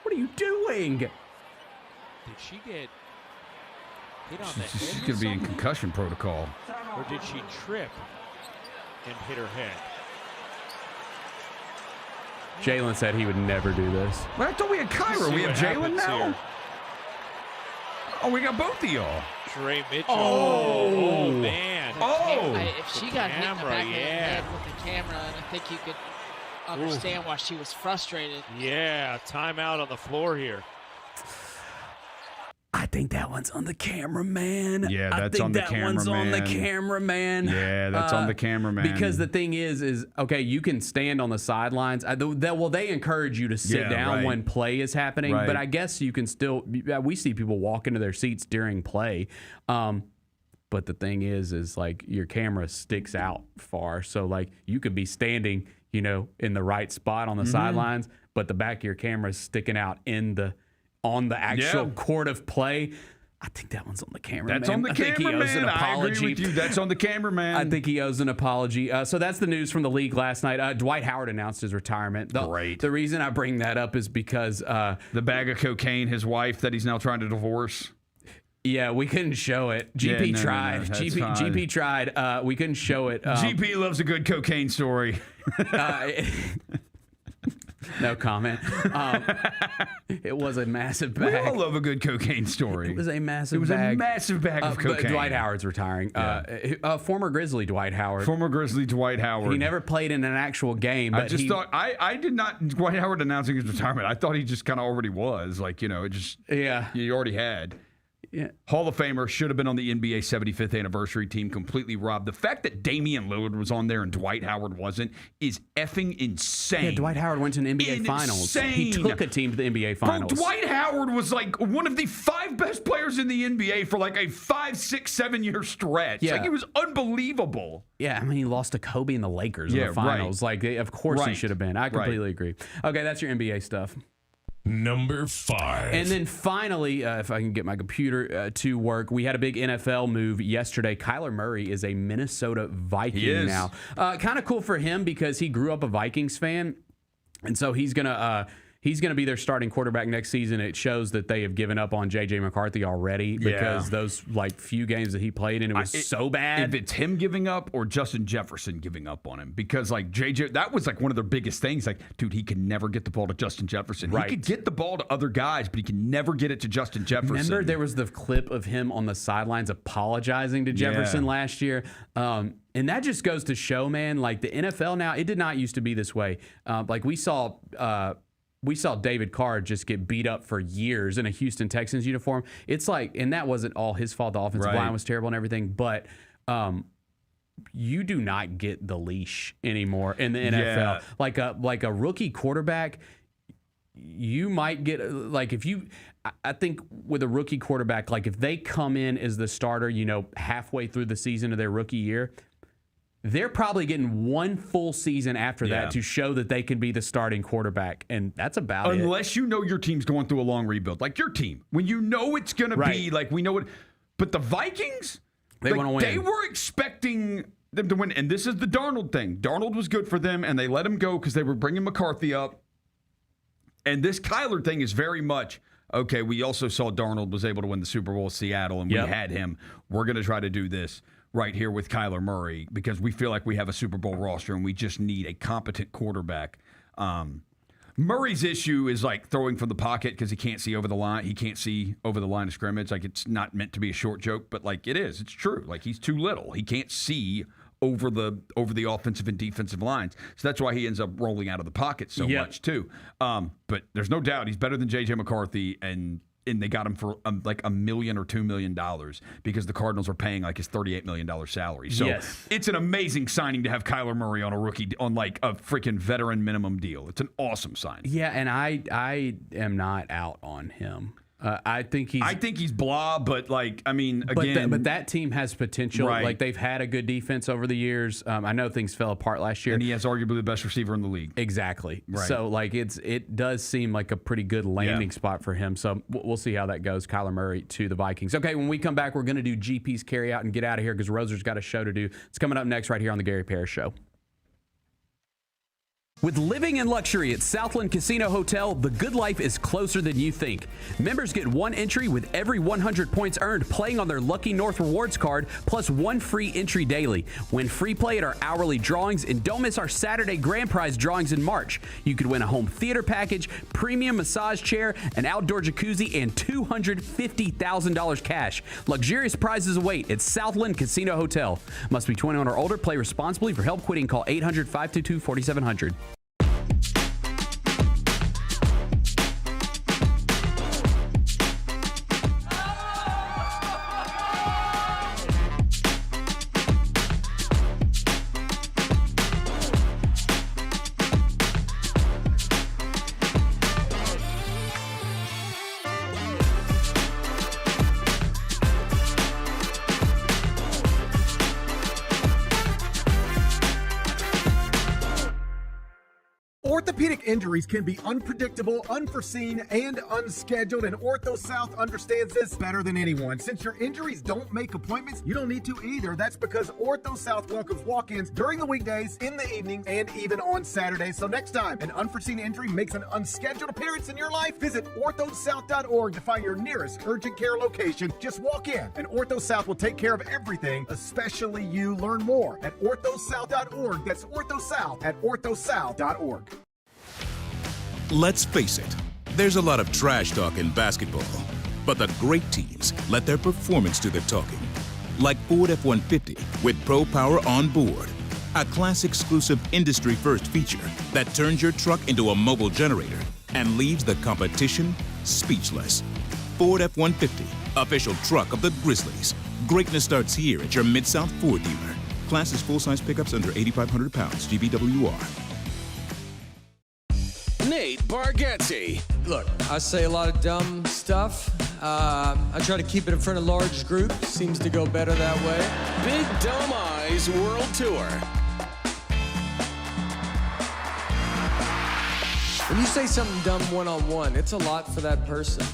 What are you doing? Did she get hit on the head? She's going to be in concussion protocol. Or did she trip and hit her head? Jalen said he would never do this. But I thought we had Kyra. We have Jalen now. Here. Oh, we got both of y'all. Sheree Mitchell. Oh, man. If she got hit in the back of the head with the camera, and I think you could understand why she was frustrated. Yeah, timeout on the floor here. I think that one's on the cameraman. Yeah, that's on the cameraman. One's on the cameraman. Yeah, that's on the cameraman. Because the thing is okay, you can stand on the sidelines. They encourage you to sit down when play is happening, but I guess you can still. We see people walk into their seats during play. But the thing is like your camera sticks out far, so like you could be standing, in the right spot on the sidelines, but the back of your camera is sticking out on the actual court of play. I think that one's on the cameraman. That's on the cameraman. I think he owes an apology. I agree with you. That's on the cameraman. I think he owes an apology. So that's the news from the league last night. Dwight Howard announced his retirement. Great. The reason I bring that up is because the bag of cocaine, his wife that he's now trying to divorce. Yeah, we couldn't show it. GP tried. GP tried. We couldn't show it. GP loves a good cocaine story. No comment. It was a massive bag. We all love a good cocaine story. It was a massive bag. Of cocaine. But Dwight Howard's retiring. Former Grizzly Dwight Howard. Former Grizzly Dwight Howard. He never played in an actual game. But I just thought, I did not, Dwight Howard announcing his retirement, I thought he just kind of already was. Like, it just, you already had. Yeah. Hall of Famer, should have been on the NBA 75th anniversary team, completely robbed. The fact that Damian Lillard was on there and Dwight Howard wasn't is effing insane. Yeah, Dwight Howard went to an NBA Finals. He took a team to the NBA Finals. Bro, Dwight Howard was like one of the 5 best players in the NBA for like a 5, 6, 7 year stretch. Yeah. Like, it was unbelievable. Yeah, I mean, he lost to Kobe in the Lakers in the finals. Like, of course he should have been. I completely agree. Okay, that's your NBA stuff. Number 5. And then finally, if I can get my computer to work, we had a big NFL move yesterday. Kyler Murray is a Minnesota Viking now. Kind of cool for him because he grew up a Vikings fan. And so he's going to be their starting quarterback next season. It shows that they have given up on J.J. McCarthy already because those few games that he played and it was so bad. If it's him giving up or Justin Jefferson giving up on him, because like J.J., that was like one of their biggest things. Like, dude, he can never get the ball to Justin Jefferson. He could get the ball to other guys, but he can never get it to Justin Jefferson. Remember there was the clip of him on the sidelines apologizing to Jefferson last year? And that just goes to show, man, like the NFL now, it did not used to be this way. Like we saw we saw David Carr just get beat up for years in a Houston Texans uniform. It's like, and that wasn't all his fault. The offensive line was terrible and everything, but you do not get the leash anymore in the NFL. Like a rookie quarterback, you might get, like, if you, I think with a rookie quarterback, like if they come in as the starter, you know, halfway through the season of their rookie year, they're probably getting one full season after that to show that they can be the starting quarterback, and that's about it. Unless you know your team's going through a long rebuild, like your team, when you know it's going to be like, we know it. But the Vikings, they want to win. They were expecting them to win, and this is the Darnold thing. Darnold was good for them, and they let him go because they were bringing McCarthy up. And this Kyler thing is very much, okay, we also saw Darnold was able to win the Super Bowl with Seattle, and we had him. We're going to try to do this right here with Kyler Murray because we feel like we have a Super Bowl roster and we just need a competent quarterback. Murray's issue is like throwing from the pocket because he can't see over the line. He can't see over the line of scrimmage. Like, it's not meant to be a short joke, but like it is. It's true. Like, he's too little. He can't see over the offensive and defensive lines. So that's why he ends up rolling out of the pocket so much too. But there's no doubt he's better than J.J. McCarthy, and they got him for like $1 million or $2 million because the Cardinals are paying like his $38 million salary. So it's an amazing signing to have Kyler Murray on on like a freaking veteran minimum deal. It's an awesome signing. Yeah, and I am not out on him. I think he's blah, but like, I mean, again, but that team has potential. Right. Like, they've had a good defense over the years. I know things fell apart last year, and he has arguably the best receiver in the league. Exactly. Right. So like, it does seem like a pretty good landing spot for him. So we'll see how that goes. Kyler Murray to the Vikings. Okay, when we come back, we're going to do GP's carry out and get out of here because Roser's got a show to do. It's coming up next right here on the Gary Parrish Show. With living in luxury at Southland Casino Hotel, the good life is closer than you think. Members get one entry with every 100 points earned playing on their Lucky North Rewards card, plus one free entry daily. Win free play at our hourly drawings, and don't miss our Saturday grand prize drawings in March. You could win a home theater package, premium massage chair, an outdoor jacuzzi, and $250,000 cash. Luxurious prizes await at Southland Casino Hotel. Must be 21 or older. Play responsibly. For help quitting, call 800-522-4700. Orthopedic injuries can be unpredictable, unforeseen, and unscheduled, and Ortho South understands this better than anyone. Since your injuries don't make appointments, you don't need to either. That's because Ortho South welcomes walk-ins during the weekdays, in the evenings, and even on Saturdays. So next time an unforeseen injury makes an unscheduled appearance in your life, visit orthosouth.org to find your nearest urgent care location. Just walk in, and Ortho South will take care of everything, especially you. Learn more at orthosouth.org. That's orthosouth at orthosouth.org. Let's face it, there's a lot of trash talk in basketball, but the great teams let their performance do the talking. Like Ford F-150 with Pro Power on board, a class-exclusive industry-first feature that turns your truck into a mobile generator and leaves the competition speechless. Ford F-150, official truck of the Grizzlies. Greatness starts here at your Mid-South Ford dealer. Class is full-size pickups under 8,500 pounds, GVWR. Nate Bargatze. Look, I say a lot of dumb stuff. I try to keep it in front of large groups. Seems to go better that way. Big Dumb Eyes World Tour. When you say something dumb one-on-one, it's a lot for that person.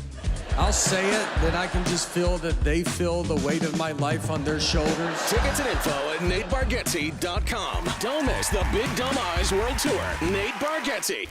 I'll say it, then I can just feel that they feel the weight of my life on their shoulders. Tickets and info at NateBargatze.com. Don't miss the Big Dumb Eyes World Tour. Nate Bargatze.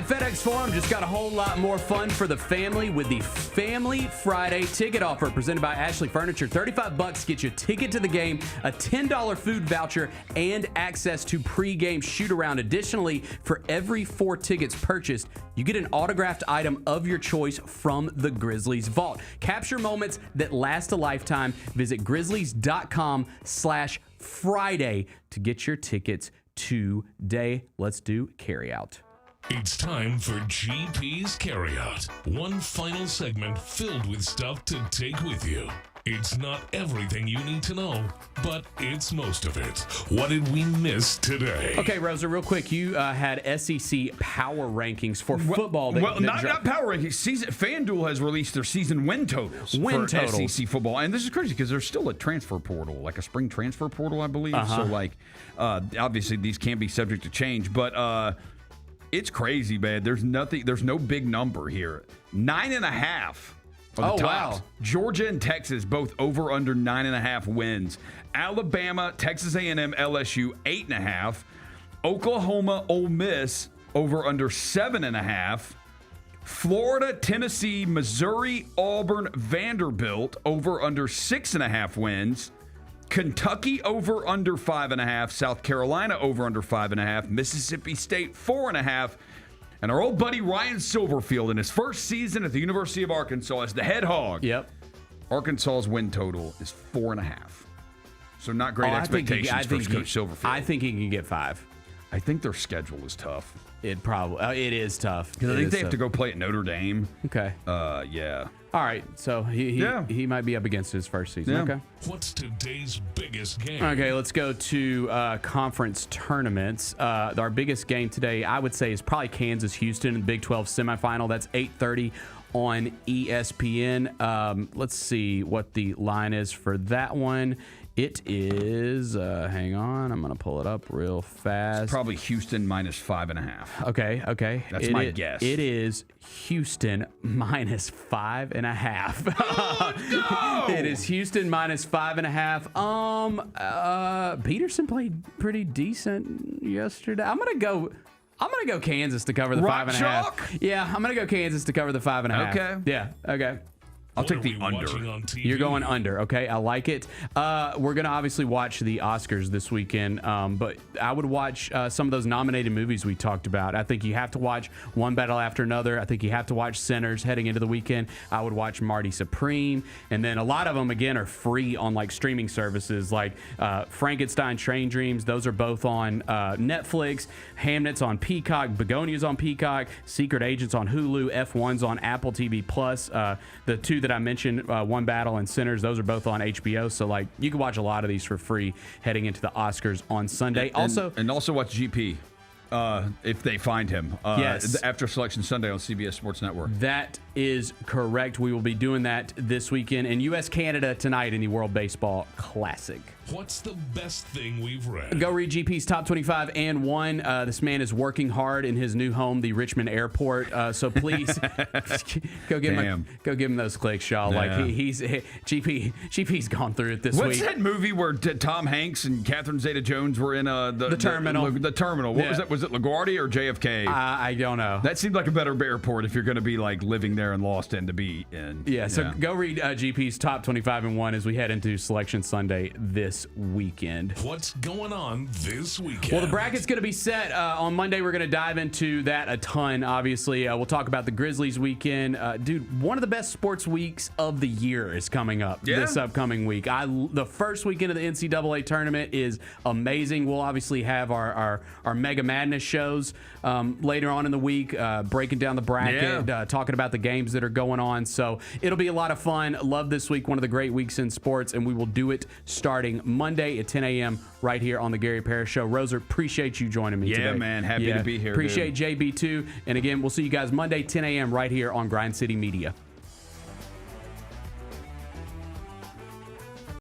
FedEx Forum just got a whole lot more fun for the family with the Family Friday ticket offer presented by Ashley Furniture. $35 gets you a ticket to the game, a $10 food voucher, and access to pregame shoot-around. Additionally, for every 4 tickets purchased, you get an autographed item of your choice from the Grizzlies vault. Capture moments that last a lifetime. Visit grizzlies.com/Friday to get your tickets today. Let's do carryout. It's time for GP's Carryout. One final segment filled with stuff to take with you. It's not everything you need to know, but it's most of it. What did we miss today? Okay, Rosa, real quick. You had SEC power rankings for football. Not power rankings. FanDuel has released their season win totals for SEC football. And this is crazy because there's still a transfer portal, like a spring transfer portal, I believe. So, obviously, these can be subject to change. But it's crazy, man. There's no big number here. 9.5. Wow. Georgia and Texas both over under 9.5 wins. Alabama, Texas A&M, LSU 8.5. Oklahoma, Ole Miss over under 7.5. Florida, Tennessee, Missouri, Auburn, Vanderbilt over under 6.5 wins. Kentucky over under 5.5. South Carolina over under 5.5. Mississippi State 4.5. And our old buddy Ryan Silverfield in his first season at the University of Arkansas as the head hog. Yep. Arkansas's win total is 4.5. So not great expectations for Coach Silverfield. I think he can get 5. I think their schedule is tough. It is tough. Because I think they have to go play at Notre Dame. Okay. Yeah. All right, so he might be up against his first season. Yeah. Okay. What's today's biggest game? Okay, let's go to conference tournaments. Our biggest game today, I would say, is probably Kansas-Houston in the Big 12 semifinal. That's 8:30 on ESPN. Let's see what the line is for that one. It is, hang on, I'm going to pull it up real fast. It's probably Houston minus 5.5. Okay. That's my guess. It is Houston minus 5.5. Let's go! It is Houston minus 5.5. Peterson played pretty decent yesterday. I'm gonna go Kansas to cover the 5.5. Yeah, I'm gonna go Kansas to cover the 5.5. Okay. Yeah. Okay. I'll take the under. You're going under. Okay, I like it. We're going to obviously watch the Oscars this weekend, but I would watch some of those nominated movies we talked about. I think you have to watch One Battle After Another. I think you have to watch Sinners heading into the weekend. I would watch Marty Supreme. And then a lot of them, again, are free on like streaming services like Frankenstein, Train Dreams. Those are both on Netflix. Hamnet's on Peacock. Begonia's on Peacock. Secret Agents on Hulu. F1's on Apple TV+. The two that I mentioned, One Battle and Sinners, those are both on HBO. So, like, you can watch a lot of these for free heading into the Oscars on Sunday. And also watch GP if they find him. Yes. After Selection Sunday on CBS Sports Network. That is correct. We will be doing that this weekend. And U.S.-Canada tonight in the World Baseball Classic. What's the best thing we've read? Go read GP's Top 25 and 1. This man is working hard in his new home, the Richmond Airport. So please go give him those clicks, y'all. Yeah. Like GP's gone through it this week. What's that movie where Tom Hanks and Catherine Zeta-Jones were in the Terminal? The Terminal. What was that? Was it LaGuardia or JFK? I don't know. That seemed like a better airport if you're going to be like living there and lost and to be in. Yeah. So go read GP's Top 25 and 1 as we head into Selection Sunday this weekend. What's going on this weekend? Well, the bracket's going to be set on Monday. We're going to dive into that a ton. Obviously, we'll talk about the Grizzlies weekend. Dude, one of the best sports weeks of the year is coming up this upcoming week. The first weekend of the NCAA tournament is amazing. We'll obviously have our Mega Madness shows later on in the week, breaking down the bracket, talking about the games that are going on. So it'll be a lot of fun. Love this week, one of the great weeks in sports, and we will do it starting Monday at 10 a.m. right here on the Gary Parrish Show. Roser, appreciate you joining me today. Yeah, man. Happy to be here. Appreciate JB too. And again, we'll see you guys Monday, 10 a.m. right here on Grind City Media.